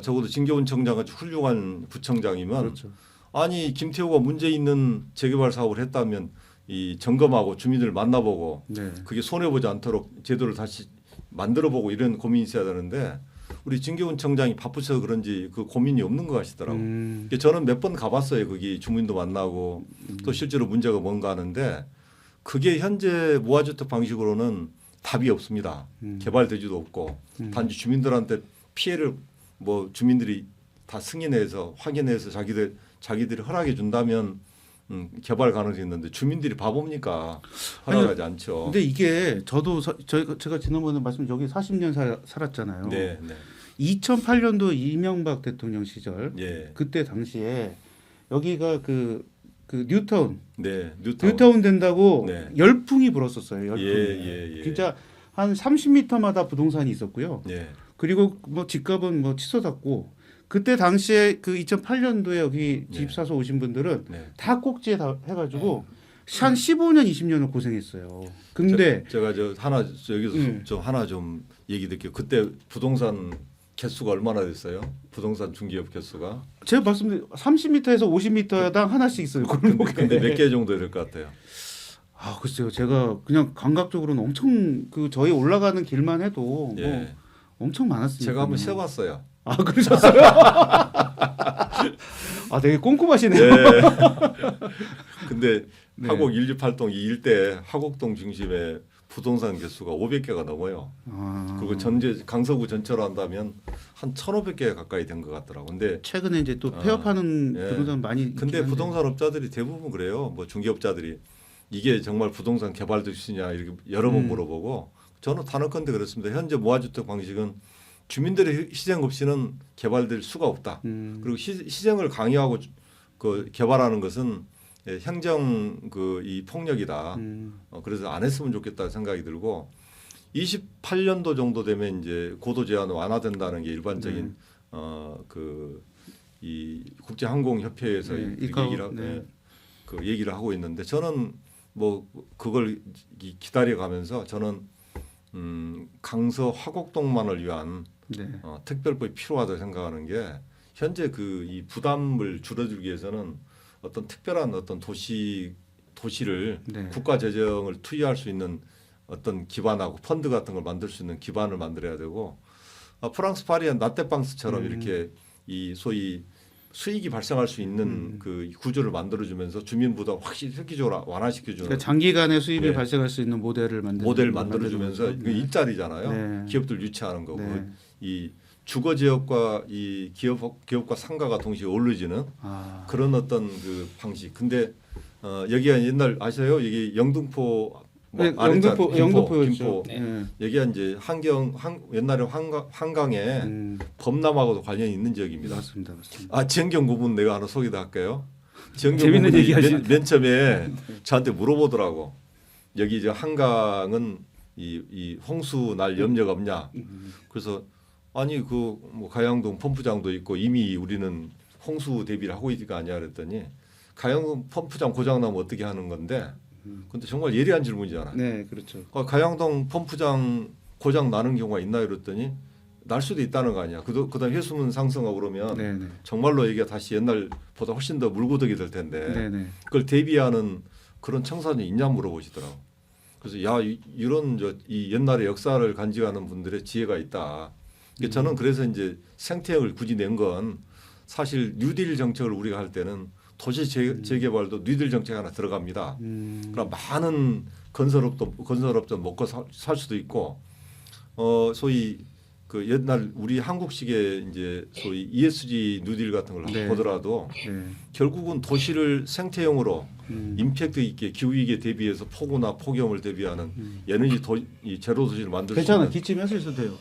적어도 진계훈 청장같이 훌륭한 구청장이면 그렇죠. 아니 김태우가 문제 있는 재개발 사업을 했다면 이 점검하고 주민들 만나보고 네. 그게 손해 보지 않도록 제도를 다시 만들어보고 이런 고민이 있어야 되는데 우리 진계훈 청장이 바쁘셔서 그런지 그 고민이 없는 것 같시더라고. 저는 몇 번 가봤어요. 거기 주민도 만나고 또 실제로 문제가 뭔가 하는데 그게 현재 무화주택 방식으로는 답이 없습니다. 개발되지도 없고 단지 주민들한테 피해를 주민들이 다 승인해서 확인해서 자기들이 허락해 준다면 개발 가능성이 있는데 주민들이 바보입니까? 허락하지 않죠. 근데 이게 저도 제가 지난번에 여기 40년 살았잖아요. 네, 네. 2008년도 이명박 대통령 시절 예. 그때 당시에 여기가 그 뉴타운 네, 뉴타운 된다고 네. 열풍이 불었었어요. 열풍이. 예. 진짜 한 30m마다 부동산이 있었고요. 예. 그리고 집값은 치솟았고 그때 당시에 그 2008년도에 여기 집 네. 사서 오신 분들은 네. 다 꼭지에 다 해가지고 한 15년 20년을 고생했어요. 근데 제가 여기서 좀 하나 좀 얘기 드릴게요. 그때 부동산 개수가 얼마나 됐어요? 부동산 중개업 개수가? 제가 말씀드린 30m에서 50m당 하나씩 있어요. 골목에. 근데 몇 개 정도 될 것 같아요? 글쎄요. 제가 그냥 감각적으로는 엄청 저희 올라가는 길만 해도 예. 엄청 많았으니까. 제가 한번 세봤어요. 그러셨어요? 되게 꼼꼼하시네요. 네. 근데 네. 화곡 168동 이 일대 화곡동 중심에 부동산 개수가 500개가 넘어요. 그리고 강서구 전체로 한다면 한 1,500개 가까이 된 것 같더라고. 근데 최근에 이제 또 폐업하는 예. 부동산 많이. 있긴 근데 한데. 부동산업자들이 대부분 그래요. 중개업자들이 이게 정말 부동산 개발될 수 있냐 이렇게 여러 번 물어보고 저는 단언컨대 그렇습니다. 현재 무화주택 방식은 주민들의 희생 없이는 개발될 수가 없다. 그리고 희생을 강요하고 개발하는 것은 행정 이 폭력이다. 그래서 안 했으면 좋겠다 생각이 들고 28년도 정도 되면 이제 고도 제한 완화된다는 게 일반적인 이 국제항공협회에서 네, 얘기를 하고 있는데 저는 그걸 기다려가면서 저는 강서 화곡동만을 위한 네. 특별법이 필요하다고 생각하는 게 현재 이 부담을 줄여주기 위해서는 어떤 특별한 어떤 도시를 네. 국가 재정을 투여할 수 있는 어떤 기반하고 펀드 같은 걸 만들 수 있는 기반을 만들어야 되고 프랑스 파리의 나떼방스처럼 이렇게 이 소위 수익이 발생할 수 있는 그 구조를 만들어주면서 주민 부담 확실히 획기적으로 완화시켜주는 그러니까 장기간의 수입이 네. 발생할 수 있는 모델을 만들어주면서 그 일자리잖아요. 네. 기업들 유치하는 거고 네. 이 주거 지역과 이 기업과 상가가 동시에 어우러지는 그런 어떤 그 방식. 근데 여기가 옛날 아세요? 여기 영등포 네, 아랫자 영등포였죠. 김포 네. 여기가 이제 옛날에 한강에 범람하고도 관련이 있는 지역입니다. 맞습니다. 맞습니다. 지영경 부분 내가 하나 소개도 할게요. 지영경 재밌는 부분이 얘기 하시네. 맨 처음에 저한테 물어보더라고. 여기 이제 한강은 이 홍수 날 염려가 없냐. 그래서 아니 가양동 펌프장도 있고 이미 우리는 홍수 대비를 하고 있지가 아니야 그랬더니 가양동 펌프장 고장 나면 어떻게 하는 건데. 근데 정말 예리한 질문이잖아. 네, 그렇죠. 가양동 펌프장 고장 나는 경우가 있나요? 그랬더니 날 수도 있다는 거 아니야. 그다음 해수면 상승하고 그러면 네네. 정말로 이게 다시 옛날보다 훨씬 더 물고덕이 될 텐데 네네. 그걸 대비하는 그런 청사진이 있냐 물어보시더라고. 그래서 이런 이 옛날의 역사를 간직하는 분들의 지혜가 있다. 저는 그래서 이제 생태형을 굳이 낸 건 사실 뉴딜 정책을 우리가 할 때는 도시 재개발도 뉴딜 정책 하나 들어갑니다. 그럼 많은 건설업자 먹고 살 수도 있고 소위 그 옛날 우리 한국식의 이제 소위 ESG 뉴딜 같은 걸 네. 보더라도 네. 결국은 도시를 생태형으로 임팩트 있게 기후 위기에 대비해서 폭우나 폭염을 대비하는 에너지 이 제로 도시를 만들 수 괜찮아. 있는 기침해서 있어도 돼요.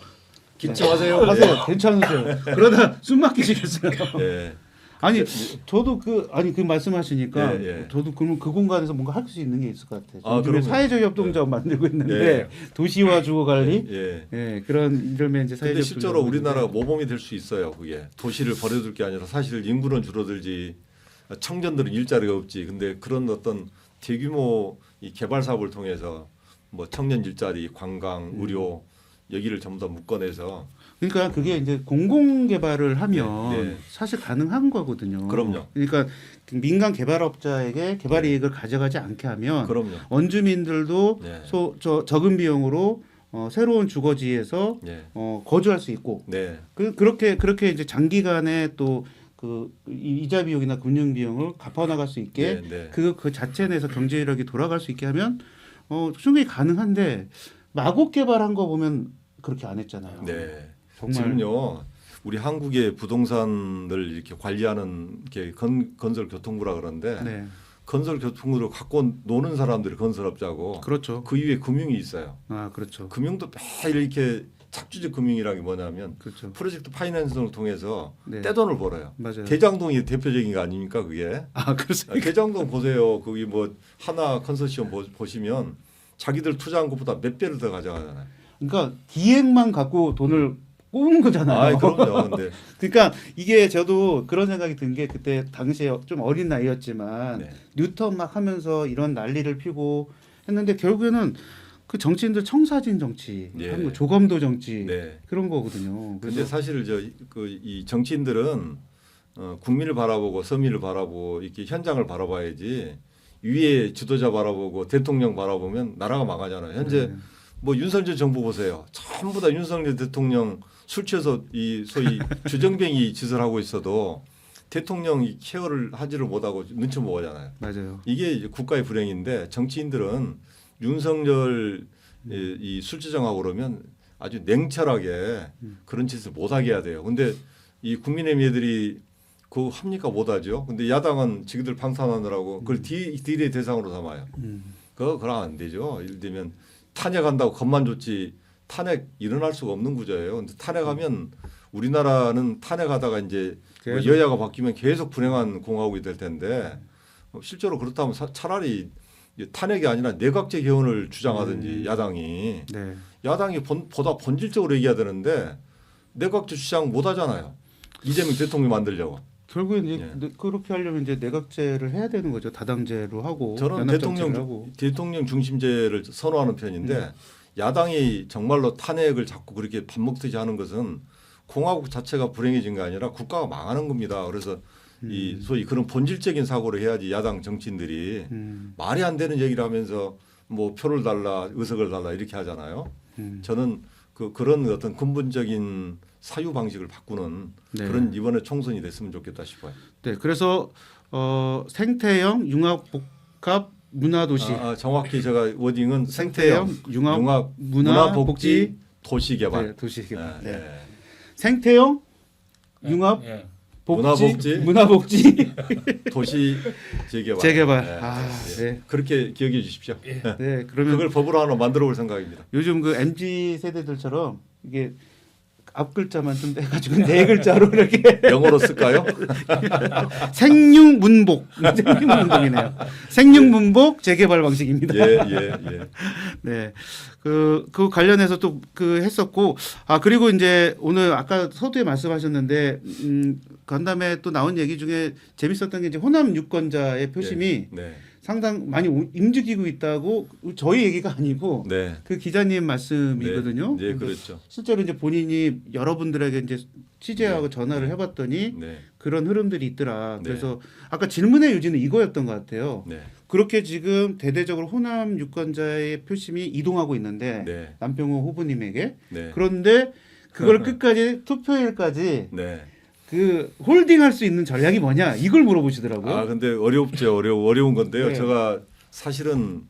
기침하세요. 하세요. 괜찮으세요. 그러다 숨 막히시겠어요. 예. 아니 저도 그 말씀하시니까 예, 예. 저도 그러면 그 공간에서 뭔가 할 수 있는 게 있을 것 같아요. 아, 요즘에 그럼요. 사회적 협동조합 만들고 있는데 예. 도시와 주거 관리 예. 그런 이러면 이제 근데 사회적 실제로 협동조합 우리나라가 모범이 될 수 있어요. 그게 도시를 버려둘 게 아니라 사실 인구는 줄어들지 청년들은 일자리가 없지. 근데 그런 어떤 대규모 이 개발 사업을 통해서 뭐 청년 일자리, 관광, 의료 여기를 전부 다 묶어내서 그러니까 그게 이제 공공 개발을 하면 네, 네. 사실 가능한 거거든요. 그럼요. 그러니까 민간 개발업자에게 개발 이익을 가져가지 않게 하면 그럼요. 원주민들도 네. 적은 비용으로 새로운 주거지에서 네. 거주할 수 있고 네. 그렇게 이제 장기간에 또 그 이자 비용이나 금융 비용을 갚아 나갈 수 있게 네, 네. 그 자체 내에서 경제력이 돌아갈 수 있게 하면 충분히 가능한데 마곡 개발한 거 보면 그렇게 안 했잖아요. 네. 정말 지금요. 우리 한국의 부동산을 이렇게 관리하는 게 건설교통부라 그러는데 네. 건설교통부를 갖고 노는 사람들이 건설업자고 그렇죠. 그 위에 금융이 있어요. 아 그렇죠. 금융도 매일 이렇게 착취적 금융이라는 게 뭐냐면 그렇죠. 프로젝트 파이낸싱을 통해서 네. 떼돈을 벌어요. 맞아요. 대장동이 대표적인 거 아닙니까 그게? 아 그렇습니까? 대장동 보세요. 거기 뭐 하나 컨소시엄 보시면 자기들 투자한 것보다 몇 배를 더 가져가잖아요. 그러니까 기획만 갖고 돈을 뽑은 거잖아요. 아, 그럼요. 근데 그러니까 이게 저도 그런 생각이 든 게 그때 당시에 좀 어린 나이였지만 네. 뉴턴 막 하면서 이런 난리를 피고 했는데 결국에는 그 정치인들 청사진 정치, 예. 하는 거, 조검도 정치 네. 그런 거거든요. 근데 사실 이 정치인들은 국민을 바라보고 서민을 바라보고 이렇게 현장을 바라봐야지 위에 지도자 바라보고 대통령 바라보면 나라가 망하잖아요. 현재 네. 뭐 윤석열 정부 보세요. 전부 다 윤석열 대통령 술 취해서 이 소위 주정뱅이 짓을 하고 있어도 대통령이 케어를 하지를 못하고 눈치 못 보잖아요. 맞아요. 이게 이제 국가의 불행인데 정치인들은 윤석열 이 술주정하고 그러면 아주 냉철하게 그런 짓을 못하게 해야 돼요. 근데 이 국민의힘 애들이 그거 합니까? 못하죠. 근데 야당은 지그들 방탄하느라고 그걸 딜의 대상으로 삼아요. 그러면 안 되죠. 예를 들면 탄핵한다고 겁만 줬지 탄핵 일어날 수가 없는 구조예요. 근데 탄핵하면 우리나라는 탄핵하다가 이제 뭐 계속. 여야가 바뀌면 계속 불행한 공화국이 될 텐데 실제로 그렇다면 차라리 탄핵이 아니라 내각제 개헌을 주장하든지 야당이 네. 야당이 보다 본질적으로 얘기해야 되는데 내각제 주장 못 하잖아요. 이재명 대통령 만들려고. 결국엔 이제 예. 그렇게 하려면 이제 내각제를 해야 되는 거죠. 다당제로 하고 저는 연합정치를 하고. 대통령 중심제를 선호하는 편인데 야당이 정말로 탄핵을 자꾸 그렇게 밥 먹듯이 하는 것은 공화국 자체가 불행해진 게 아니라 국가가 망하는 겁니다. 그래서 이 소위 그런 본질적인 사고를 해야지 야당 정치인들이 말이 안 되는 얘기를 하면서 뭐 표를 달라 의석을 달라 이렇게 하잖아요. 저는 그런 어떤 근본적인 사유 방식을 바꾸는 네. 그런 이번에 총선이 됐으면 좋겠다 싶어요. 네, 그래서 생태형 융합복합 문화도시, 정확히 제가 워딩은 생태형 생태형 융합 문화복지 도시개발. 네, 도시개발. 네, 네. 네. 생태형 융합 예. 복지, 문화복지. 문화복지 도시 재개발. 재개발. 네. 아, 네. 그렇게 기억해 주십시오. 네, 그러면 그걸 법으로 하나 만들어 볼 생각입니다. 요즘 그 MZ 세대들처럼 이게 앞 글자만 좀 해가지고 네 글자로 이렇게 영어로 쓸까요? 생육문복이네요. 생육문복 재개발 방식입니다. 예. 네, 그 관련해서 또 그 했었고, 그리고 이제 오늘 아까 서두에 말씀하셨는데, 간담회 또 나온 얘기 중에 재밌었던 게 이제 호남 유권자의 표심이 네. 상당 많이 움직이고 있다고 저희 얘기가 아니고 네. 그 기자님 말씀이거든요. 네, 그렇죠. 실제로 이제 본인이 여러분들에게 이제 취재하고 전화를 해봤더니 네. 그런 흐름들이 있더라. 네. 그래서 아까 질문의 요지는 이거였던 것 같아요. 네. 그렇게 지금 대대적으로 호남 유권자의 표심이 이동하고 있는데 네. 남평호 후보님에게 네. 그런데 그걸 끝까지 투표일까지 네. 그 홀딩할 수 있는 전략이 뭐냐 이걸 물어보시더라고요. 근데 어렵죠. 어려운 건데요. 네. 제가 사실은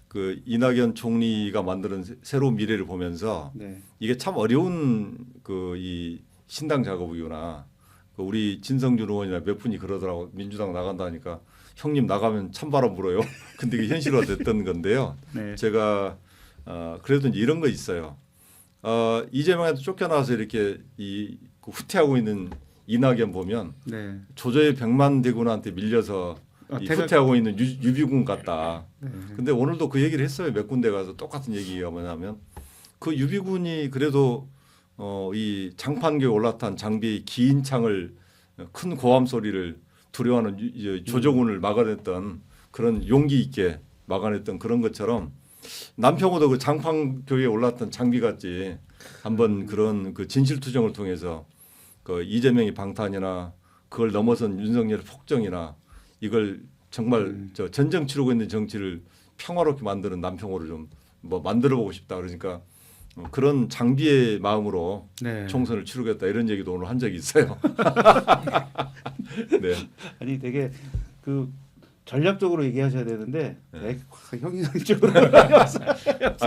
그 이낙연 총리가 만드는 새로운 미래를 보면서 네. 이게 참 어려운 그 이 신당 작업이구나. 그 우리 진성준 의원이나 몇 분이 그러더라고. 민주당 나간다니까 형님 나가면 찬바람 불어요. 근데 이게 현실화 됐던 건데요. 네. 제가 그래도 이제 이런 거 있어요. 이재명한테 쫓겨나서 이렇게 그 후퇴하고 있는 이낙연 보면 네. 조조의 100만 대군한테 밀려서 이 후퇴하고 있는 유비군 같다. 네. 근데 오늘도 그 얘기를 했어요. 몇 군데 가서 똑같은 얘기가 뭐냐면 그 유비군이 그래도 이 장판교에 올라탄 장비의 긴 창을 큰 고함 소리를 두려워하는 조조군을 막아냈던 그런 용기 있게 막아냈던 그런 것처럼 남평호도 그 장판교에 올랐던 장비 같이 한번 그런 그 진실투정을 통해서 그 이재명의 방탄이나 그걸 넘어선 윤석열의 폭정이나 이걸 정말 저 전쟁 치르고 있는 정치를 평화롭게 만드는 남평호를 좀 뭐 만들어보고 싶다. 그러니까 그런 장비의 마음으로 네. 총선을 치르겠다 이런 얘기도 오늘 한 적이 있어요. 네. 아니 되게 그 전략적으로 얘기하셔야 되는데 네. 형이상적으로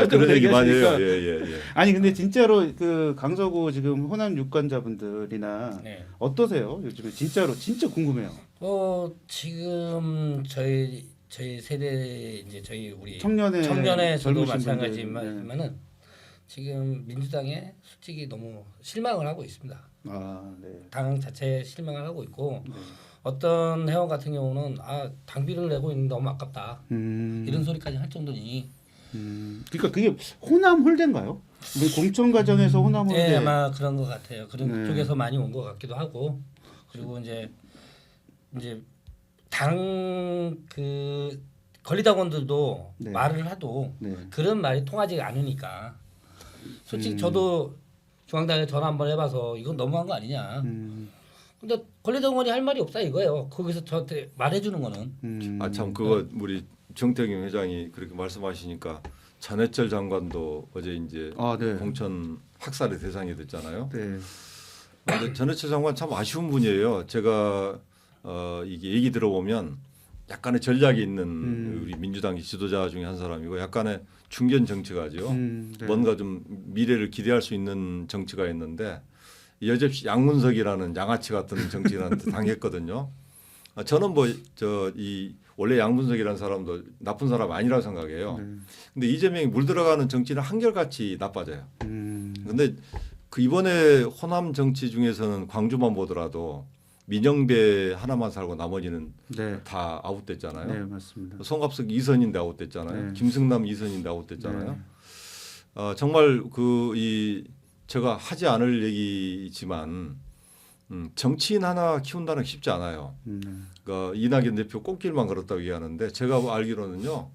그런 얘기 많이 해요. 예. 아니 근데 진짜로 그 강서구 지금 호남 유권자분들이나 네. 어떠세요? 요즘에 진짜로 진짜 궁금해요. 지금 저희 세대 이제 저희 우리 청년의 청년에서도 젊으신 마찬가지지만은 지금 민주당에 솔직히 너무 실망을 하고 있습니다. 아, 네. 당 자체에 실망을 하고 있고 네. 어떤 회원 같은 경우는 당비를 내고 있는데 너무 아깝다 이런 소리까지 할 정도니. 그러니까 그게 호남 홀대인가요? 우리 공천 과정에서 호남 홀대. 네, 아마 그런 것 같아요. 그런 네. 쪽에서 많이 온 것 같기도 하고 그리고 이제 당 그 권리당원들도 네. 말을 해도 네. 그런 말이 통하지가 않으니까 솔직히 저도 중앙당에 전화 한번 해봐서 이건 너무한 거 아니냐. 근데 권리당원이 할 말이 없다 이거예요. 거기서 저한테 말해주는 거는. 참 그거 우리 정태경 회장이 그렇게 말씀하시니까 전해철 장관도 어제 이제 네. 공천 학살의 대상이 됐잖아요. 네. 근데 전해철 장관 참 아쉬운 분이에요. 제가 이게 얘기 들어보면 약간의 전략이 있는 우리 민주당 지도자 중에 한 사람이고 약간의 중견 정치가죠. 네. 뭔가 좀 미래를 기대할 수 있는 정치가 있는데 여접시 양문석이라는 양아치 같은 정치인한테 당했거든요. 저는 원래 양문석이라는 사람도 나쁜 사람 아니라고 생각해요. 근데 이재명이 물들어가는 정치는 한결같이 나빠져요. 근데 그 이번에 호남 정치 중에서는 광주만 보더라도 민영배 하나만 살고 나머지는 네. 다 아웃됐잖아요. 네, 맞습니다. 송갑석 2선인데 아웃됐잖아요. 네. 김승남 2선인데 아웃됐잖아요. 네. 정말 제가 하지 않을 얘기지만 정치인 하나 키운다는 게 쉽지 않아요. 그러니까 이낙연 대표 꽃길만 걸었다고 얘기하는데 제가 알기로는요.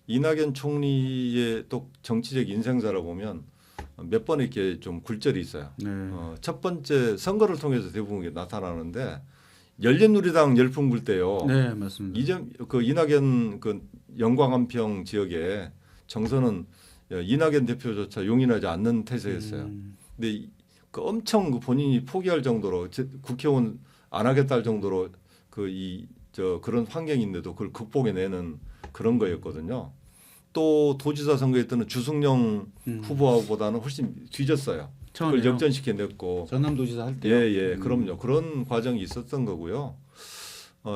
이낙연 총리의 또 정치적 인생사를 보면 몇 번 이렇게 좀 굴절이 있어요. 네. 첫 번째 선거를 통해서 대부분 이게 나타나는데 열린우리당 열풍 불 때요. 네, 맞습니다. 이낙연 그 영광한평 지역에 정선은 이낙연 대표조차 용인하지 않는 태세였어요. 근데 그 엄청 본인이 포기할 정도로 국회의원 안 하겠다 할 정도로 그런 환경인데도 그걸 극복해내는 그런 거였거든요. 또 도지사 선거에 때는 주승용 후보보다는 훨씬 뒤졌어요. 그걸 처음에요? 역전시켜냈고. 전남도지사 할 때요? 예, 그럼요. 그런 과정이 있었던 거고요.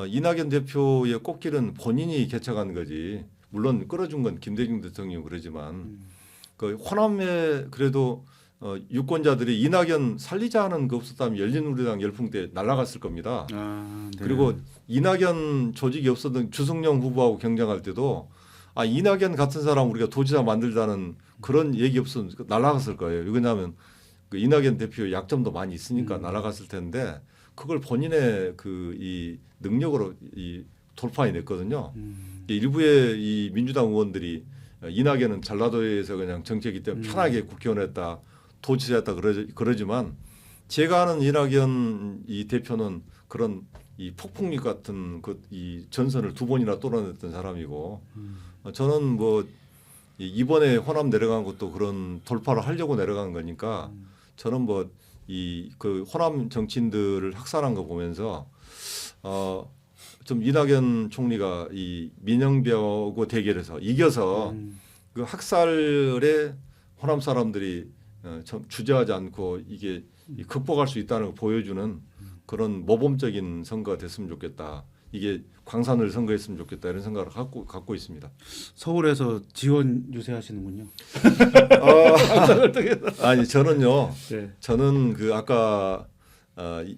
이낙연 대표의 꽃길은 본인이 개척한 거지. 물론 끌어준 건 김대중 대통령 그러지만 그 호남에 그래도 유권자들이 이낙연 살리자 하는 거 없었다면 열린우리당 열풍 때 날아갔을 겁니다. 네. 그리고 이낙연 조직이 없었던 주승용 후보하고 경쟁할 때도 이낙연 같은 사람 우리가 도지사 만들자는 그런 얘기 없으면 날아갔을 거예요. 왜냐하면 그 이낙연 대표의 약점도 많이 있으니까 날아갔을 텐데 그걸 본인의 이 능력으로 돌파해냈거든요. 일부의 이 민주당 의원들이 이낙연은 전라도에서 그냥 정책이기 때문에 편하게 국회의원했다, 도지사했다 그러지만 제가 아는 이낙연 이 대표는 그런 이 폭풍력 같은 이 전선을 2번이나 뚫어냈던 사람이고 저는 이번에 호남 내려간 것도 그런 돌파를 하려고 내려간 거니까 저는 그 호남 정치인들을 학살한 거 보면서 좀 이낙연 총리가 이 민영배하고 대결해서 이겨서 그 학살에 호남 사람들이 주저하지 않고 이게 극복할 수 있다는 걸 보여주는 그런 모범적인 선거가 됐으면 좋겠다. 이게 광산을 선거했으면 좋겠다 이런 생각을 갖고 있습니다. 서울에서 지원 유세하시는군요. 아니 저는요. 네. 저는 그 아까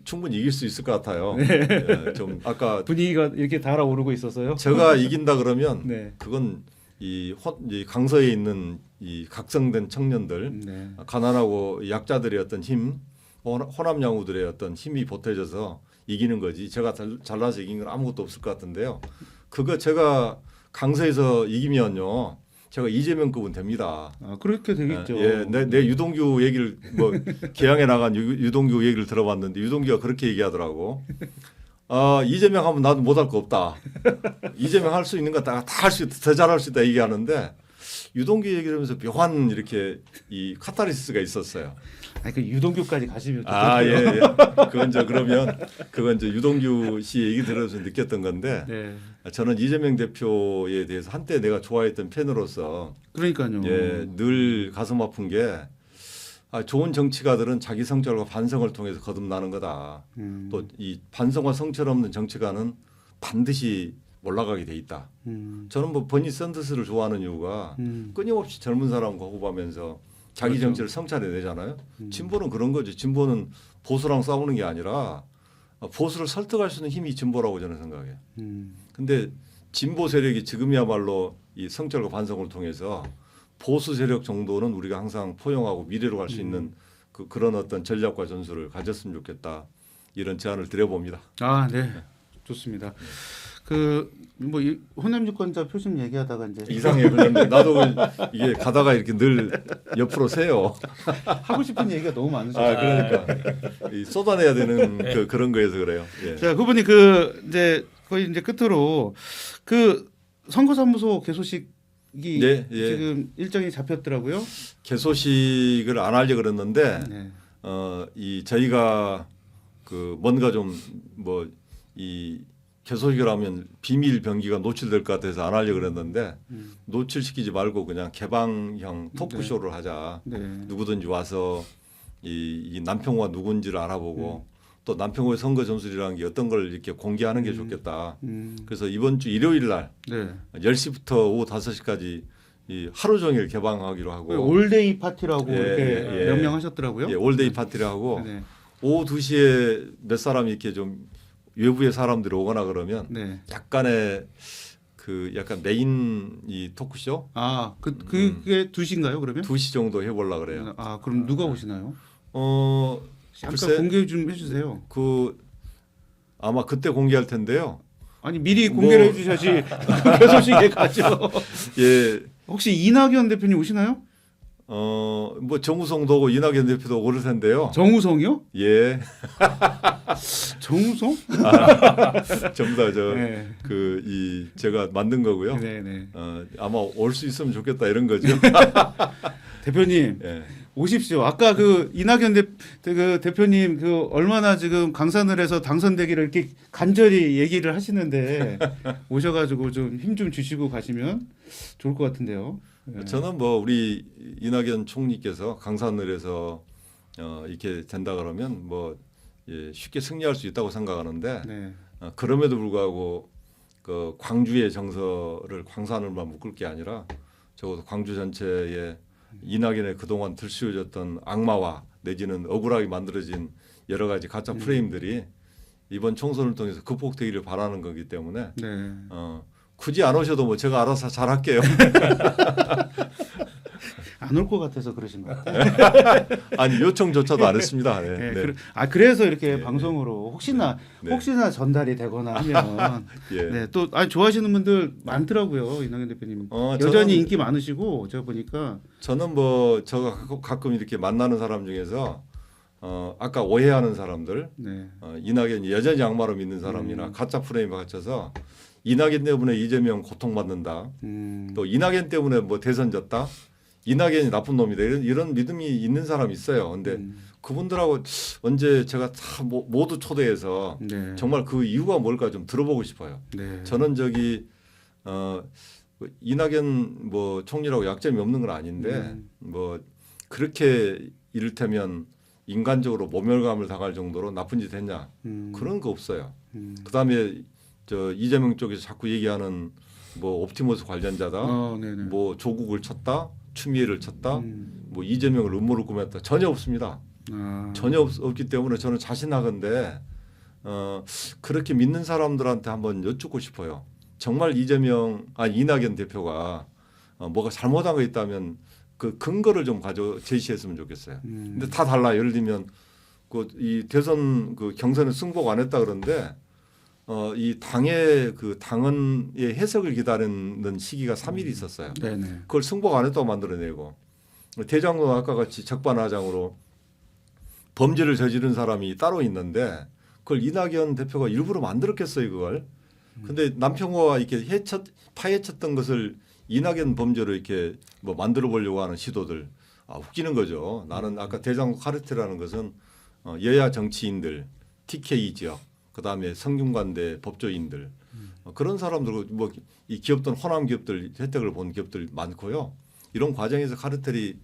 충분히 이길 수 있을 것 같아요. 예, 좀 아까 분위기가 이렇게 달아오르고 있어서요. 제가 이긴다 그러면 네. 그건 이 강서에 있는 이 각성된 청년들, 네. 가난하고 약자들의 어떤 힘, 호남 양우들의 어떤 힘이 보태져서 이기는 거지. 제가 잘나서 이긴 건 아무것도 없을 것 같은데요. 그거 제가 강서에서 이기면요, 제가 이재명급은 됩니다. 아, 그렇게 되겠죠. 예, 내 유동규 얘기를 뭐 개항에 나간 유동규 얘기를 들어봤는데 유동규가 그렇게 얘기하더라고. 이재명 하면 나도 못할 거 없다. 이재명 할 수 있는 거 다 할 수 있다. 더 잘할 수 있다 얘기하는데 유동규 얘기를 하면서 묘한 이렇게 이 카타르시스가 있었어요. 아니 그 유동규까지 가시면 또 예. 그건 이제 유동규 씨 얘기 들으면서 느꼈던 건데 네. 저는 이재명 대표에 대해서 한때 내가 좋아했던 팬으로서 그러니까요. 예, 늘 가슴 아픈 게 좋은 정치가들은 자기 성찰과 반성을 통해서 거듭나는 거다. 또 이 반성과 성찰 없는 정치가는 반드시 올라가게 돼 있다. 저는 뭐 버니 샌더스를 좋아하는 이유가 끊임없이 젊은 사람과 호흡하면서 자기 그렇죠. 정치를 성찰해내잖아요. 진보는 그런 거죠. 진보는 보수랑 싸우는 게 아니라 보수를 설득할 수 있는 힘이 진보라고 저는 생각해요. 근데 진보 세력이 지금이야말로 이 성찰과 반성을 통해서 보수 세력 정도는 우리가 항상 포용하고 미래로 갈 수 있는 그런 어떤 전략과 전술을 가졌으면 좋겠다. 이런 제안을 드려봅니다. 아, 네. 좋습니다. 뭐 호남 유권자 표심 얘기하다가 이제 이상해 그런데 나도 이게 가다가 이렇게 늘 옆으로 새요. 하고 싶은 얘기가 너무 많으셔서. 그러니까 이 쏟아내야 되는 그런 거에서 그래요. 예. 자, 후보님 이제 거의 이제 끝으로 선거사무소 개소식이 예. 지금 일정이 잡혔더라고요. 개소식을 안 하려 그랬는데 네. 이 저희가 뭔가 좀 뭐 이 개소식을 하면 비밀 병기가 노출될 것 같아서 안 하려 그랬는데 노출시키지 말고 그냥 개방형 토크쇼를 하자. 네. 누구든지 와서 이 남평호가 누군지를 알아보고 또 남평호의 선거 전술이라는 게 어떤 걸 이렇게 공개하는 게 좋겠다. 그래서 이번 주 일요일 날 네. 10시부터 오후 5시까지 이 하루 종일 개방하기로 하고 올데이 파티라고 예, 이렇게 예. 명명하셨더라고요. 예, 올데이 파티를 하고 네. 오후 2시에 몇 사람이 이렇게 좀 외부의 사람들이 오거나 그러면 네. 약간의 약간 메인 이 토크쇼 그게 2시인가요, 그러면? 2시 정도 해보려고 그래요. 아, 그럼 누가 오시나요? 잠깐 글쎄 공개 좀 해주세요. 아마 그때 공개할 텐데요. 아니 미리 공개를 해주셔야지 개소식에 가죠. 예, 혹시 이낙연 대표님 오시나요? 뭐 정우성도 오고 이낙연 대표도 오를 텐데요. 정우성이요? 예, 정우성? 전부 다 네. 제가 만든 거고요. 네네. 아마 올 수 있으면 좋겠다 이런 거죠. 대표님 예. 오십시오. 아까 이낙연 대표님 얼마나 지금 강산을해서 당선되기를 이렇게 간절히 얘기를 하시는데 오셔가지고 좀 힘 좀 주시고 가시면 좋을 것 같은데요. 네. 저는 뭐 우리 이낙연 총리께서 강산을 해서 이렇게 된다 그러면 뭐 쉽게 승리할 수 있다고 생각하는데 네. 그럼에도 불구하고 광주의 정서를 광산을만 묶을 게 아니라 적어도 광주 전체에 이낙연의 그동안 들씌워졌던 악마와 내지는 억울하게 만들어진 여러 가지 가짜 프레임들이 이번 총선을 통해서 극복되기를 바라는 거기 때문에 네. 굳이 안 오셔도 뭐 제가 알아서 잘 할게요. 안 올 것 같아서 그러신 것 같아요. 아니 요청조차도 안 했습니다. 네, 네. 네. 그래서 이렇게 네, 방송으로 네. 혹시나 전달이 되거나 하면 예. 네, 또 좋아하시는 분들 많더라고요. 이낙연 대표님 저는 여전히 인기 많으시고 제가 보니까 저는 뭐 제가 가끔 이렇게 만나는 사람 중에서 아까 오해하는 사람들 네. 이낙연이 여전히 악마로 믿는 사람이나 가짜 프레임에 갇혀서 이낙연 때문에 이재명 고통받는다. 또 이낙연 때문에 뭐 대선 졌다. 이낙연이 나쁜 놈이다. 이런 믿음이 있는 사람이 있어요. 근데 그분들하고 언제 제가 다 모두 초대해서 네. 정말 그 이유가 뭘까 좀 들어보고 싶어요. 네. 저는 이낙연 뭐 총리라고 약점이 없는 건 아닌데 뭐 그렇게 이를테면 인간적으로 모멸감을 당할 정도로 나쁜 짓 했냐 그런 거 없어요. 그다음에 저 이재명 쪽에서 자꾸 얘기하는 뭐 옵티머스 관련자다, 네네. 뭐 조국을 쳤다, 추미애를 쳤다, 뭐 이재명을 음모를 꾸몄다 전혀 없습니다. 전혀 없기 때문에 저는 자신하건데 그렇게 믿는 사람들한테 한번 여쭙고 싶어요. 정말 이낙연 대표가 뭐가 잘못한 거 있다면 그 근거를 좀 제시했으면 좋겠어요. 근데 다 달라. 예를 들면 이 대선 그 경선에 승복 안 했다 그러는데 이 당의 그 당헌의 해석을 기다리는 시기가 3일이 있었어요. 네네. 그걸 승복 안 했다고 만들어내고 대장도 아까 같이 적반하장으로 범죄를 저지른 사람이 따로 있는데 그걸 이낙연 대표가 일부러 만들었겠어요, 그걸. 근데 남평호가 이렇게 파헤쳤던 것을 이낙연 범죄로 이렇게 뭐 만들어 보려고 하는 시도들 웃기는 거죠. 나는 아까 대장동 카르텔이라는 것은 여야 정치인들, TK 지역, 그다음에 성균관대 법조인들 그런 사람들 뭐 이 기업들 호남 기업들 혜택을 본 기업들 많고요. 이런 과정에서 카르텔이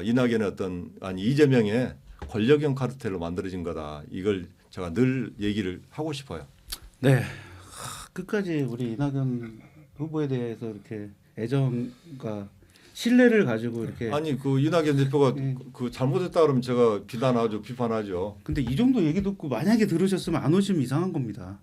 이낙연의 이재명의 권력형 카르텔로 만들어진 거다. 이걸 제가 늘 얘기를 하고 싶어요. 네. 끝까지 우리 이낙연 후보에 대해서 이렇게 애정과 신뢰를 가지고 이렇게 아니 그 이낙연 대표가 그 잘못했다 그러면 제가 비난하죠, 비판하죠. 근데 이 정도 얘기 듣고 만약에 들으셨으면 안 오시면 이상한 겁니다.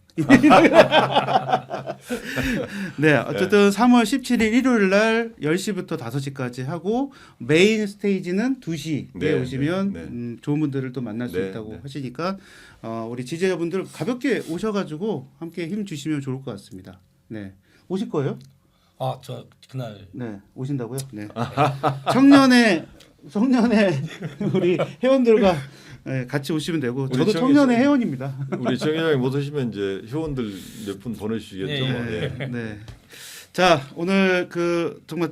네, 어쨌든 3월 17일 일요일 날 10시부터 5시까지 하고 메인 스테이지는 2시에 네, 오시면 네. 좋은 분들을 또 만날 수 네, 있다고 네. 하시니까 우리 지지자분들 가볍게 오셔가지고 함께 힘 주시면 좋을 것 같습니다. 네, 오실 거예요? 저 그날 네, 오신다고요? 네. 청년의 우리 회원들과 같이 오시면 되고 우리 저도 청년- 청년의 회원입니다. 우리 정 회장이 못 오시면 이제 회원들 몇 분 보내주시겠죠. 네. 뭐. 예. 네. 자, 오늘 그 정말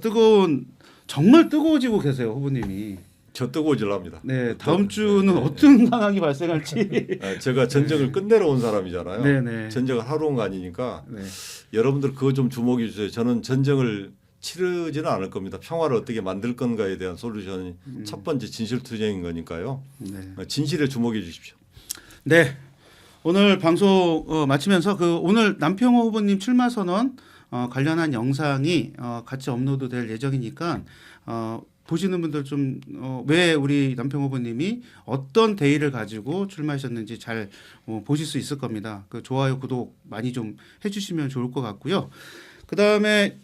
정말 뜨거워지고 계세요, 후보님이. 저 뜨거워질랍니다. 네, 다음 주는 어떤 상황이 발생할지. 제가 전쟁을 끝내러 온 사람이잖아요. 네, 네. 전쟁을 하러 온 거 아니니까 네. 여러분들 그거 좀 주목해 주세요. 저는 전쟁을 치르지는 않을 겁니다. 평화를 어떻게 만들 건가에 대한 솔루션이 첫 번째 진실투쟁인 거니까요. 네. 진실에 주목해 주십시오. 네. 오늘 방송 마치면서 오늘 남평호 후보님 출마 선언 관련한 영상이 같이 업로드될 예정이니까 보시는 분들 좀 왜 우리 남평호 후보님이 어떤 대의를 가지고 출마하셨는지 잘 보실 수 있을 겁니다. 그 좋아요, 구독 많이 좀 해주시면 좋을 것 같고요. 그 다음에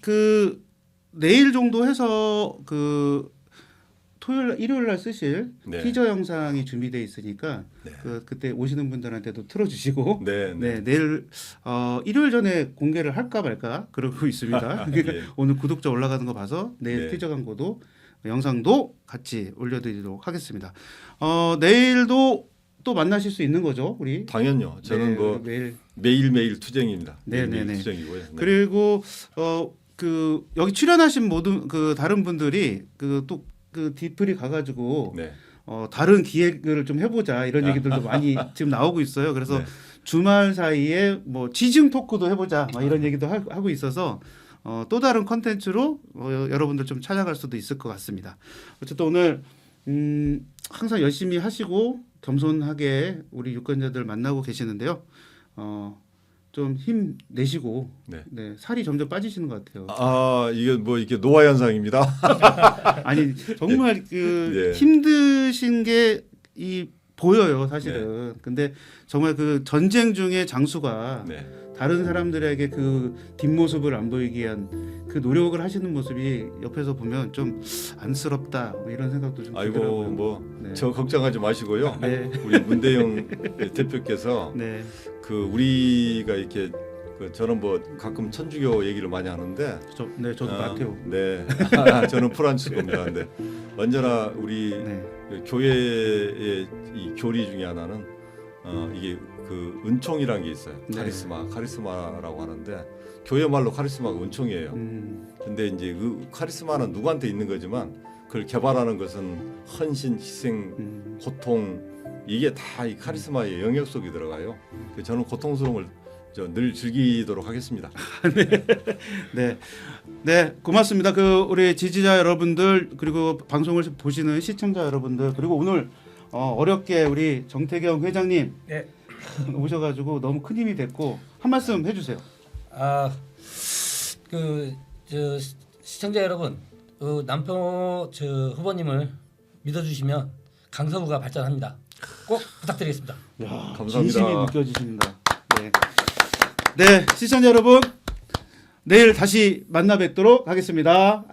내일 정도 해서 일요일 날 쓰실 네. 티저 영상이 준비되어 있으니까 네. 그때 오시는 분들한테도 틀어주시고 네, 네. 내일 일요일 전에 공개를 할까 말까 그러고 있습니다. 그러니까 예. 오늘 구독자 올라가는 거 봐서 내일 네. 티저 광고도 영상도 같이 올려드리도록 하겠습니다. 내일도 또 만나실 수 있는 거죠, 우리? 당연요. 저는 네, 뭐 매일. 매일매일 투쟁입니다. 네, 매일매일 네, 네. 투쟁이고요. 네. 그리고 여기 출연하신 모든 다른 분들이 또 디플이 가가지고 네. 다른 기획을 좀 해보자 이런 얘기들도 많이 지금 나오고 있어요. 그래서 네. 주말 사이에 뭐 지증 토크도 해보자 막 이런 얘기도 하고 있어서 또 다른 컨텐츠로 여러분들 좀 찾아갈 수도 있을 것 같습니다. 어쨌든 오늘 항상 열심히 하시고 겸손하게 우리 유권자들 만나고 계시는데요. 좀 힘 내시고 네. 살이 점점 빠지시는 것 같아요. 이게 뭐 이게 노화 현상입니다. 아니 정말 네. 힘드신 게 보여요 사실은. 근데 정말 전쟁 중에 장수가 네. 다른 사람들에게 뒷모습을 안 보이게 한 노력을 하시는 모습이 옆에서 보면 좀 안쓰럽다 뭐 이런 생각도 좀 아이고 들더라고요. 뭐 네. 저 걱정하지 마시고요. 네. 우리 문대영 대표께서 네. 우리가 이렇게 저는 뭐 가끔 천주교 얘기를 많이 하는데 저도 마테오. 네. 저는 프란치스코입니다. 근데 언제나 우리 네. 교회의 이 교리 중에 하나는 이게 은총이라는 게 있어요. 네. 카리스마라고 하는데 교회 말로 카리스마가 은총이에요. 근데 이제 카리스마는 누구한테 있는 거지만 그걸 개발하는 것은 헌신, 희생, 고통 이게 다 이 카리스마의 영역 속에 들어가요. 저는 고통스러움을 늘 즐기도록 하겠습니다. 네, 고맙습니다. 우리 지지자 여러분들 그리고 방송을 보시는 시청자 여러분들 그리고 오늘 어렵게 우리 정태경 회장님 네. 오셔가지고 너무 큰 힘이 됐고 한 말씀 해주세요. 저 시청자 여러분, 남평호 저 후보님을 믿어주시면 강서구가 발전합니다. 꼭 부탁드리겠습니다. 야, 감사합니다. 진심이 느껴지십니다. 네. 네, 시청자 여러분, 내일 다시 만나 뵙도록 하겠습니다.